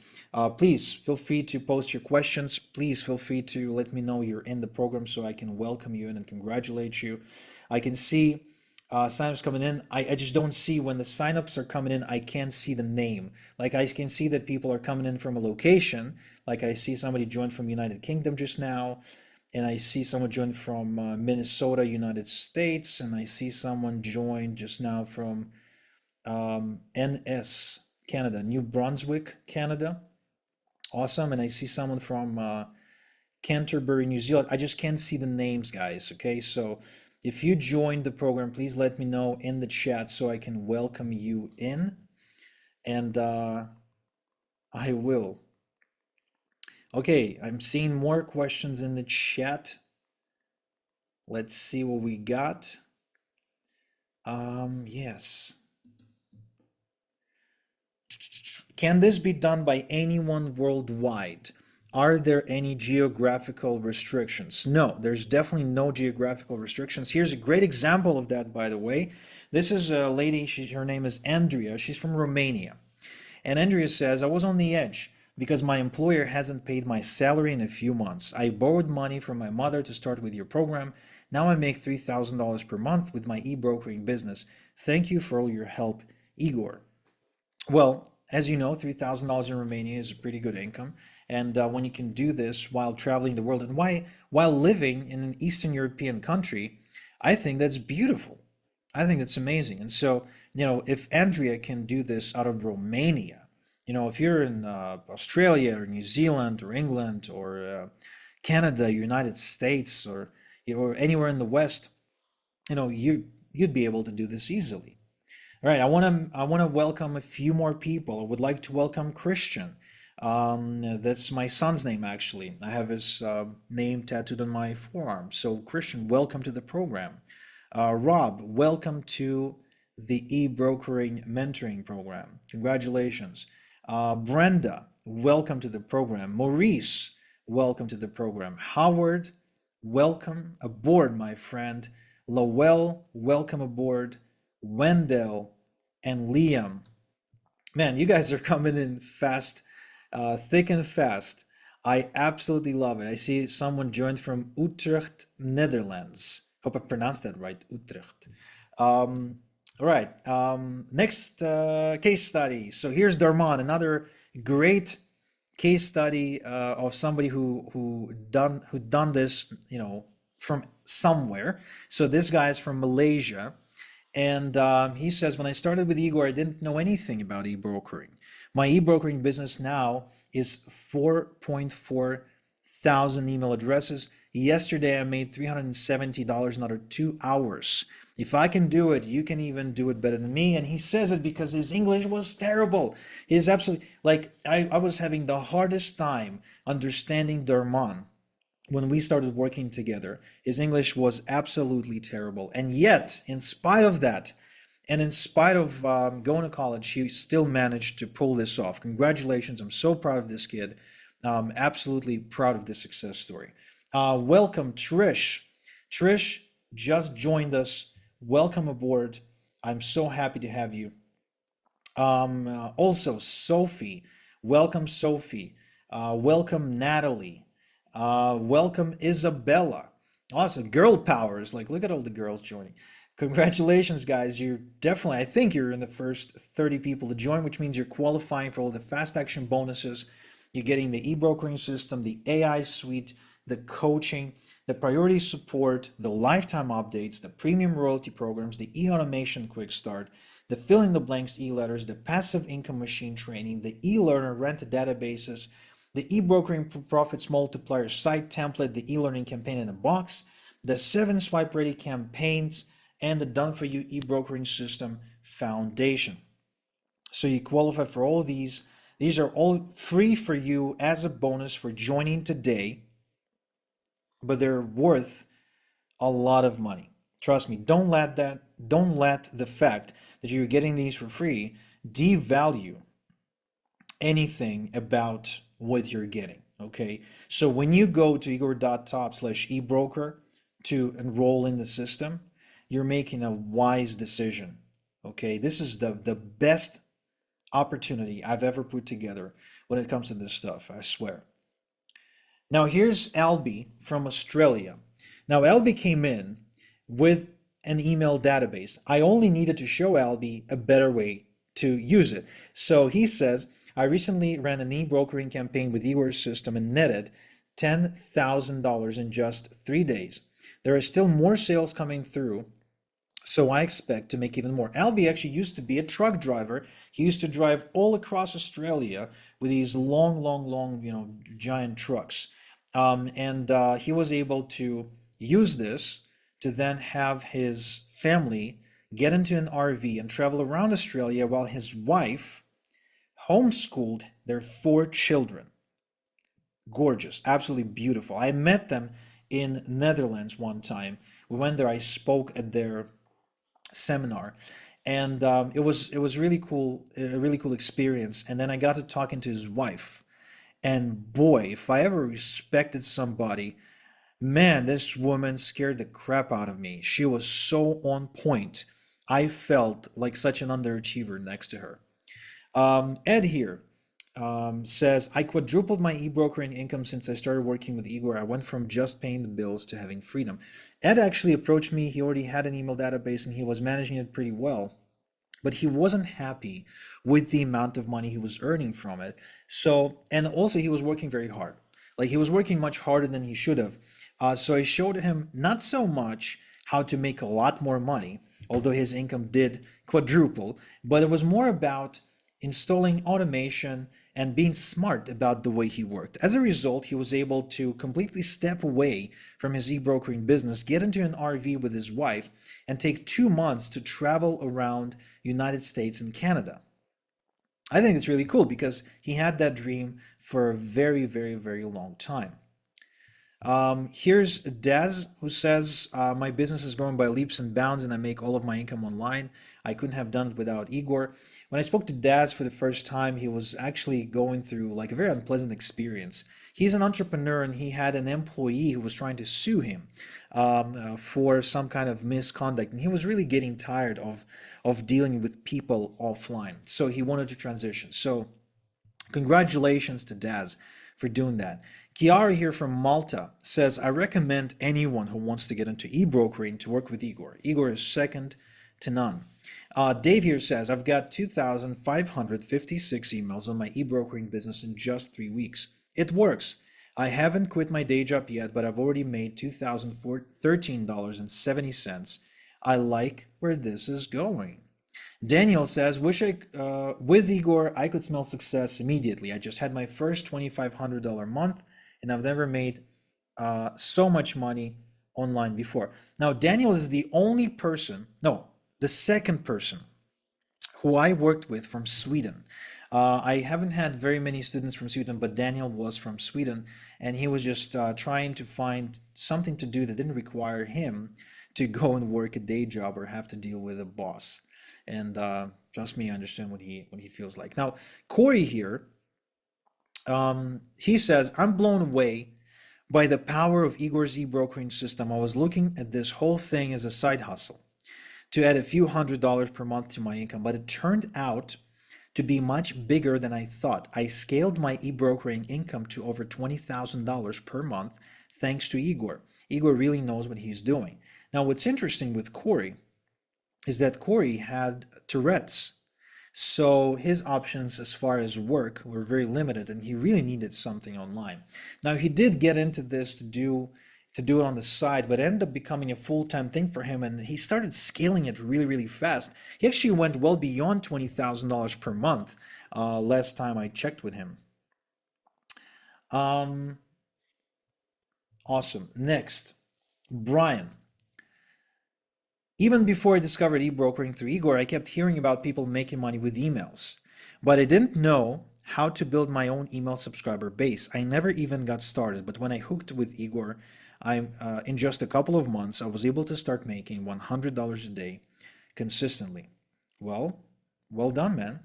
Please feel free to post your questions. Please feel free to let me know you're in the program so I can welcome you in and congratulate you. I can see signups coming in. I just don't see when the signups are coming in. I can't see the name. Like, I can see that people are coming in from a location. Like, I see somebody joined from United Kingdom just now, and I see someone joined from Minnesota, United States, and I see someone joined just now from NS Canada, New Brunswick, Canada. Awesome. And I see someone from Canterbury, New Zealand. I just can't see the names, guys. Okay, so if you joined the program, please let me know in the chat so I can welcome you in, and I will. Okay, I'm seeing more questions in the chat. Let's see what we got. Yes. Can this be done by anyone worldwide? Are there any geographical restrictions? No, there's definitely no geographical restrictions. Here's a great example of that, by the way. This is a lady, her name is Andrea. She's from Romania. And Andrea says, I was on the edge because my employer hasn't paid my salary in a few months. I borrowed money from my mother to start with your program. Now I make $3,000 per month with my e-brokering business. Thank you for all your help, Igor. Well, as you know, $3,000 in Romania is a pretty good income. And when you can do this while traveling the world and while living in an Eastern European country, I think that's beautiful. I think that's amazing. And so, if Andrea can do this out of Romania, if you're in Australia or New Zealand or England or Canada, United States, or anywhere in the West, you'd be able to do this easily. All right, I want to welcome a few more people. I would like to welcome Christian. That's my son's name, actually. I have his name tattooed on my forearm. So Christian, welcome to the program. Rob, welcome to the e-brokering mentoring program. Congratulations. Brenda, welcome to the program. Maurice, welcome to the program. Howard, welcome aboard, my friend. Lowell, welcome aboard. Wendell and Liam. Man, you guys are coming in fast, thick and fast. I absolutely love it. I see someone joined from Utrecht, Netherlands. Hope I pronounced that right, Utrecht. All right, next case study. So here's Darman, another great case study of somebody who done this, from somewhere. So this guy is from Malaysia. And he says, when I started with Igor, I didn't know anything about e-brokering. My e-brokering business now is 4.4 thousand email addresses. Yesterday, I made $370 in under 2 hours. If I can do it, you can even do it better than me. And he says it because his English was terrible. He's absolutely, like, I was having the hardest time understanding Darman when we started working together. His English was absolutely terrible. And yet, in spite of that, and in spite of going to college, he still managed to pull this off. Congratulations. I'm so proud of this kid. Absolutely proud of this success story. Welcome, Trish. Trish just joined us. Welcome aboard. I'm so happy to have you. Also, Sophie. Welcome, Sophie. Welcome, Natalie. Welcome, Isabella. Awesome. Girl powers. Like, look at all the girls joining. Congratulations, guys. You're definitely, I think you're in the first 30 people to join, which means you're qualifying for all the fast action bonuses. You're getting the e-brokering system, the AI suite, the coaching, the priority support, the lifetime updates, the premium royalty programs, the e-automation quick start, the fill in the blanks e-letters, the passive income machine training, the e-learner rented databases, the e-brokering profits multiplier site template, the e-learning campaign in a box, the 7 swipe ready campaigns, and the done for you e-brokering system foundation. So you qualify for all of these. These are all free for you as a bonus for joining today, but they're worth a lot of money. Trust me, don't let the fact that you're getting these for free devalue anything about what you're getting. Okay, so when you go to igor.top/ebroker to enroll in the system, you're making a wise decision. Okay, this is the best opportunity I've ever put together when it comes to this stuff, I swear. Now here's Albie from Australia. Now Albie came in with an email database. I only needed to show Albie a better way to use it. So he says, I recently ran an e-brokering campaign with Igor's system and netted $10,000 in just 3 days. There are still more sales coming through, so I expect to make even more. Albie actually used to be a truck driver. He used to drive all across Australia with these long, giant trucks. And he was able to use this to then have his family get into an RV and travel around Australia while his wife homeschooled their 4 children. Gorgeous, absolutely beautiful. I met them in Netherlands one time. We went there. I spoke at their seminar, and it was really cool, a really cool experience. And then I got to talking to his wife, and boy, if I ever respected somebody, man, this woman scared the crap out of me. She was so on point. I felt like such an underachiever next to her. Ed here says, I quadrupled my e-brokering income since I started working with Igor. I went from just paying the bills to having freedom. Ed actually approached me. He already had an email database and he was managing it pretty well, but he wasn't happy with the amount of money he was earning from it. So, and also he was working very hard. Like he was working much harder than he should have. So I showed him not so much how to make a lot more money, although his income did quadruple, but it was more about installing automation and being smart about the way he worked. As a result, he was able to completely step away from his e-brokering business, get into an RV with his wife, and take 2 months to travel around United States and Canada. I think it's really cool because he had that dream for a very, very, very long time. Here's Daz who says, my business is growing by leaps and bounds and I make all of my income online. I couldn't have done it without Igor. When I spoke to Daz for the first time, he was actually going through like a very unpleasant experience. He's an entrepreneur and he had an employee who was trying to sue him for some kind of misconduct. And he was really getting tired of dealing with people offline. So he wanted to transition. So congratulations to Daz for doing that. Chiara here from Malta says, I recommend anyone who wants to get into e-brokering to work with Igor. Igor is second to none. Dave here says, I've got 2,556 emails on my e-brokering business in just 3 weeks. It works. I haven't quit my day job yet, but I've already made $2,013.70. I like where this is going. Daniel says, with Igor, I could smell success immediately. I just had my first $2,500 month and I've never made so much money online before. Now, Daniel is the only person, no, the second person who I worked with from Sweden. I haven't had very many students from Sweden, but Daniel was from Sweden, and he was just trying to find something to do that didn't require him to go and work a day job or have to deal with a boss. And trust me, I understand what he feels like. Now, Corey here, he says, I'm blown away by the power of Igor's e-brokering system. I was looking at this whole thing as a side hustle to add a few $100s per month to my income, but it turned out to be much bigger than I thought. I scaled my e-brokering income to over $20,000 per month thanks to Igor. Igor really knows what he's doing. Now, what's interesting with Corey is that Corey had Tourette's. So his options as far as work were very limited and he really needed something online. Now he did get into this to do it on the side, but it ended up becoming a full-time thing for him and he started scaling it really, really fast. He actually went well beyond $20,000 per month last time I checked with him. Um, awesome. Next, Brian. Even before I discovered e-brokering through Igor, I kept hearing about people making money with emails, but I didn't know how to build my own email subscriber base. I never even got started, but when I hooked with Igor, in just a couple of months, I was able to start making $100 a day consistently. Well, well done, man.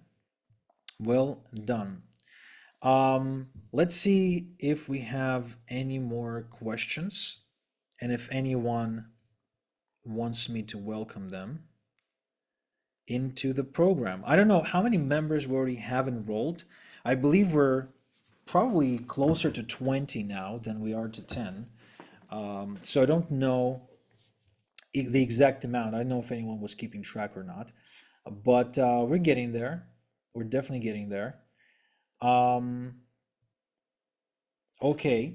Well done. Let's see if we have any more questions and if anyone wants me to welcome them into the program. I don't know how many members we already have enrolled. I believe we're probably closer to 20 now than we are to 10. So I don't know the exact amount. I don't know if anyone was keeping track or not, but we're getting there. We're definitely getting there. Um, okay.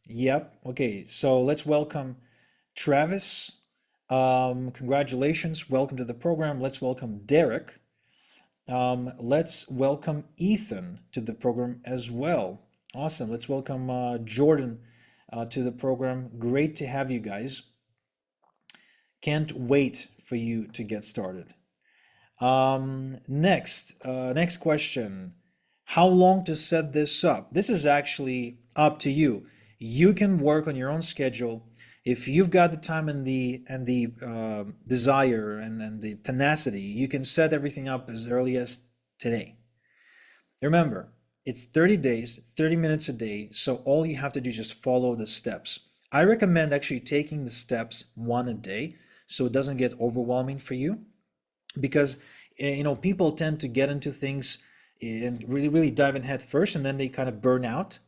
Yep. Okay. So let's welcome Travis. Congratulations. Welcome to the program. Let's welcome Derek. Let's welcome Ethan to the program as well. Awesome. Let's welcome Jordan to the program. Great to have you guys. Can't wait for you to get started. Next question. How long to set this up? This is actually up to you. You can work on your own schedule. If you've got the time and the desire and the tenacity, you can set everything up as early as today. Remember, it's 30 days, 30 minutes a day, so all you have to do is just follow the steps. I recommend actually taking the steps one a day so it doesn't get overwhelming for you because people tend to get into things and really dive in head first and then they kind of burn out.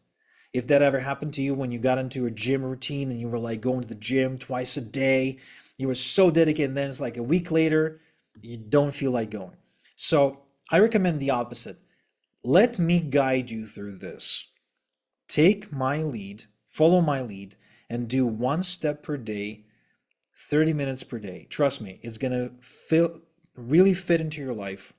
If that ever happened to you when you got into a gym routine and you were like going to the gym twice a day, you were so dedicated, and then it's like a week later, you don't feel like going. So I recommend the opposite. Let me guide you through this. Take my lead, follow my lead, and do one step per day, 30 minutes per day. Trust me, it's gonna really fit into your life,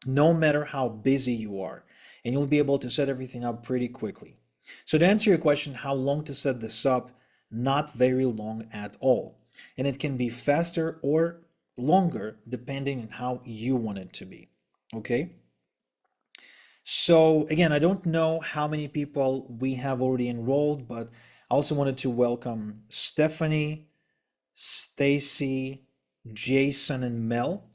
no matter how busy you are, and you'll be able to set everything up pretty quickly. So to answer your question, how long to set this up? Not very long at all. And it can be faster or longer depending on how you want it to be. Okay? So again, I don't know how many people we have already enrolled, but I also wanted to welcome Stephanie, Stacy, Jason, and Mel,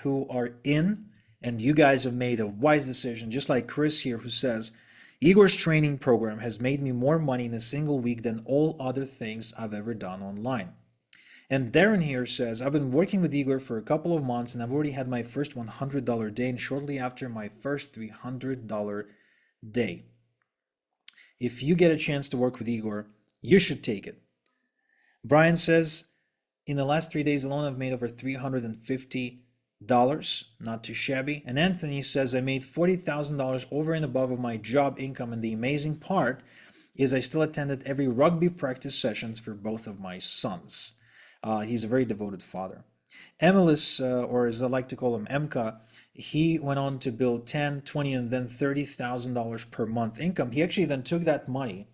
who are in, and you guys have made a wise decision, just like Chris here, who says, Igor's training program has made me more money in a single week than all other things I've ever done online. And Darren here says, I've been working with Igor for a couple of months and I've already had my first $100 day and shortly after my first $300 day. If you get a chance to work with Igor, you should take it. Brian says, in the last 3 days alone, I've made over $350, not too shabby. And Anthony says, I made $40,000 over and above of my job income. And the amazing part is I still attended every rugby practice sessions for both of my sons. He's a very devoted father. Emilis, or as I like to call him, Emka, he went on to build 10, 20, and then $30,000 per month income. He actually then took that money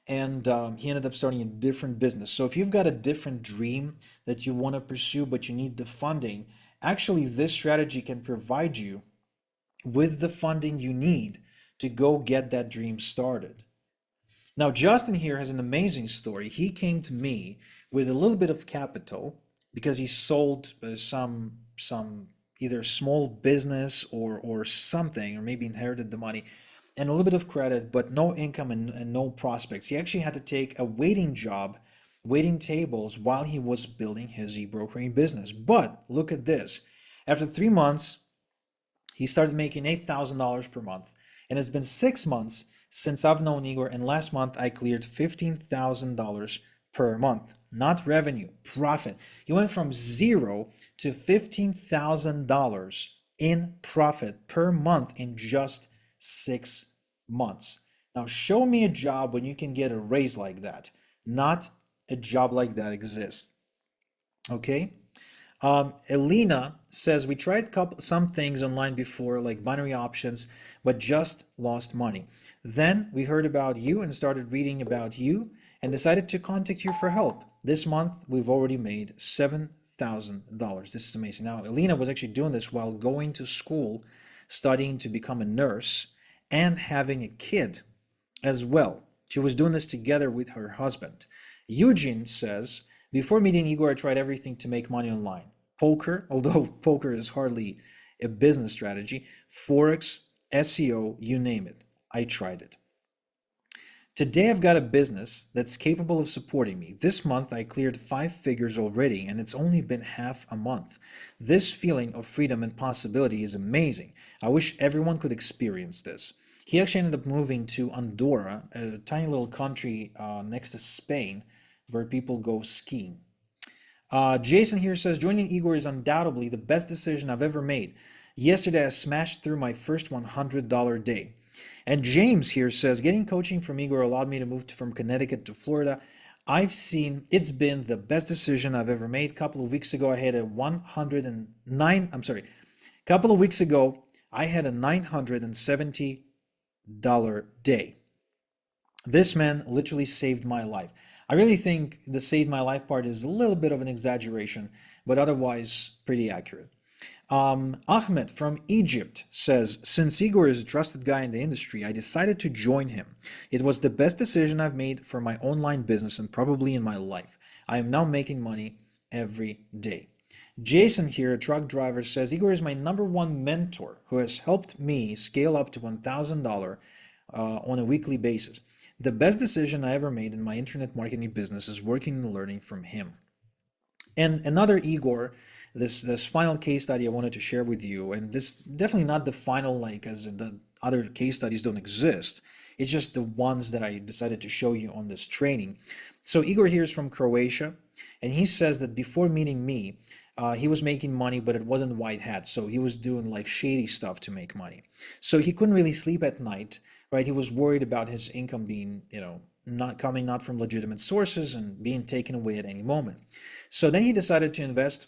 and he ended up starting a different business. So if you've got a different dream that you want to pursue, but you need the funding, actually this strategy can provide you with the funding you need to go get that dream started. Now, Justin here has an amazing story. He came to me with a little bit of capital because he sold some either small business or something, or maybe inherited the money, and a little bit of credit, but no income and no prospects. He actually had to take a waiting job, waiting tables while he was building his e-brokering business. But look at this. After 3 months, he started making $8,000 per month. And it's been 6 months since I've known Igor, and last month I cleared $15,000 per month. Not revenue, profit. He went from zero to $15,000 in profit per month in just 6 months. Now show me a job when you can get a raise like that. Not a job like that exists. Okay? Elena says, we tried some things online before, like binary options, but just lost money. Then we heard about you and started reading about you and decided to contact you for help. This month, we've already made $7,000. This is amazing. Now, Elena was actually doing this while going to school, studying to become a nurse, and having a kid as well. She was doing this together with her husband. Eugene says, before meeting Igor, I tried everything to make money online. Poker, although poker is hardly a business strategy, Forex, SEO, you name it. I tried it. Today I've got a business that's capable of supporting me. This month I cleared 5 figures already, and it's only been half a month. This feeling of freedom and possibility is amazing. I wish everyone could experience this. He actually ended up moving to Andorra, a tiny little country next to Spain, where people go skiing. Jason here says, joining Igor is undoubtedly the best decision I've ever made. Yesterday I smashed through my first $100 day. And James here says, getting coaching from Igor allowed me to move from Connecticut to Florida. I've seen it's been the best decision I've ever made. A couple of weeks ago I had a $970 day. This man literally saved my life. I really think the saved my life part is a little bit of an exaggeration, but otherwise pretty accurate. Ahmed from Egypt says, since Igor is a trusted guy in the industry, I decided to join him. It was the best decision I've made for my online business and probably in my life. I am now making money every day. Jason here, a truck driver, says, Igor is my number one mentor who has helped me scale up to $1,000 on a weekly basis. The best decision I ever made in my internet marketing business is working and learning from him. And another Igor, this final case study I wanted to share with you, and this definitely not the final, like as in the other case studies don't exist. It's just the ones that I decided to show you on this training. So Igor here is from Croatia, and he says that before meeting me, he was making money, but it wasn't white hat. So he was doing like shady stuff to make money. So he couldn't really sleep at night, right? He was worried about his income being, not from legitimate sources and being taken away at any moment. So then he decided to invest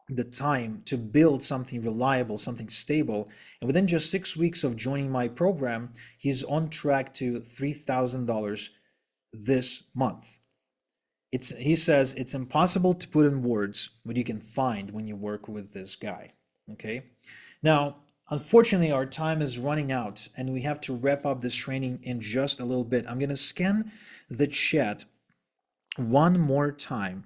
the time to build something reliable, something stable. And within just 6 weeks of joining my program, he's on track to $3,000 this month. He says it's impossible to put in words what you can find when you work with this guy. Okay. Now, unfortunately, our time is running out and we have to wrap up this training in just a little bit. I'm going to scan the chat one more time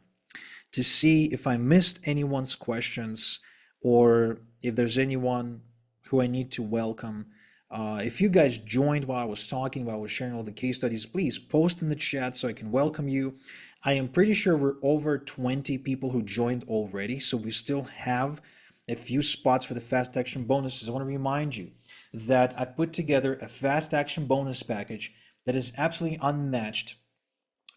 to see if I missed anyone's questions or if there's anyone who I need to welcome. If you guys joined while I was talking, while I was sharing all the case studies, please post in the chat so I can welcome you. I am pretty sure we're over 20 people who joined already, so we still have a few spots for the fast action bonuses. I want to remind you that I put together a fast action bonus package that is absolutely unmatched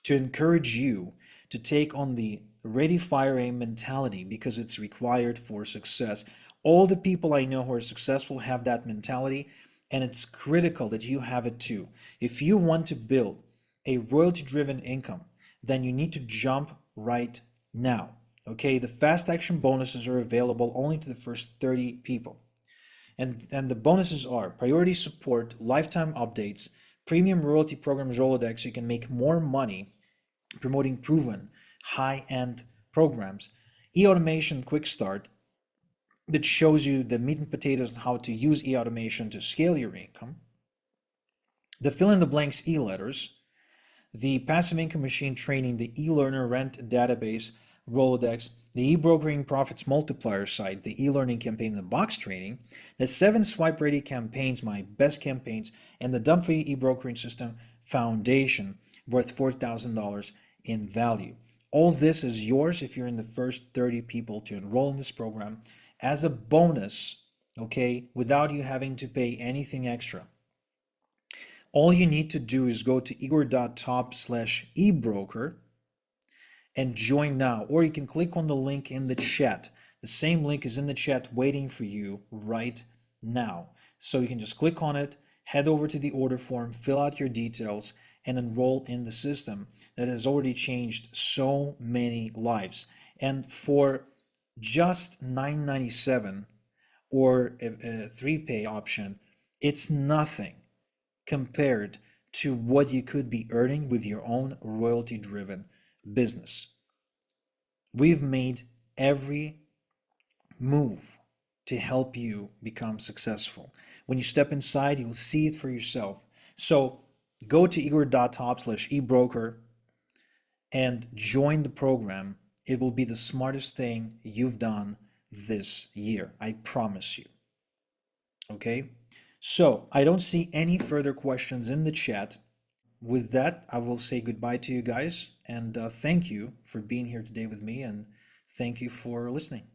to encourage you to take on the ready, fire, aim mentality because it's required for success. All the people I know who are successful have that mentality, and it's critical that you have it too. If you want to build a royalty-driven income, then you need to jump right now. Okay, the fast action bonuses are available only to the first 30 people. And the bonuses are priority support, lifetime updates, premium royalty programs Rolodex, so you can make more money promoting proven high-end programs, e-automation quick start that shows you the meat and potatoes on how to use e-automation to scale your income, the fill-in-the-blanks e-letters, the passive income machine training, the e-learner rent database, Rolodex, the e-brokering profits multiplier site, the e-learning campaign in the box training, the 7 swipe ready campaigns, my best campaigns, and the Dumpy e-brokering system foundation worth $4,000 in value. All this is yours if you're in the first 30 people to enroll in this program as a bonus, okay, without you having to pay anything extra. All you need to do is go to igor.top/ebroker and join now, or you can click on the link in the chat. The same link is in the chat waiting for you right now. So you can just click on it, head over to the order form, fill out your details, and enroll in the system that has already changed so many lives. And for just $9.97 or a 3-pay option, it's nothing compared to what you could be earning with your own royalty-driven business. We've made every move to help you become successful. When you step inside, you'll see it for yourself. So go to igor.top/ebroker and join the program. It will be the smartest thing you've done this year. I promise you. Okay? So I don't see any further questions in the chat. With that, I will say goodbye to you guys and thank you for being here today with me and thank you for listening.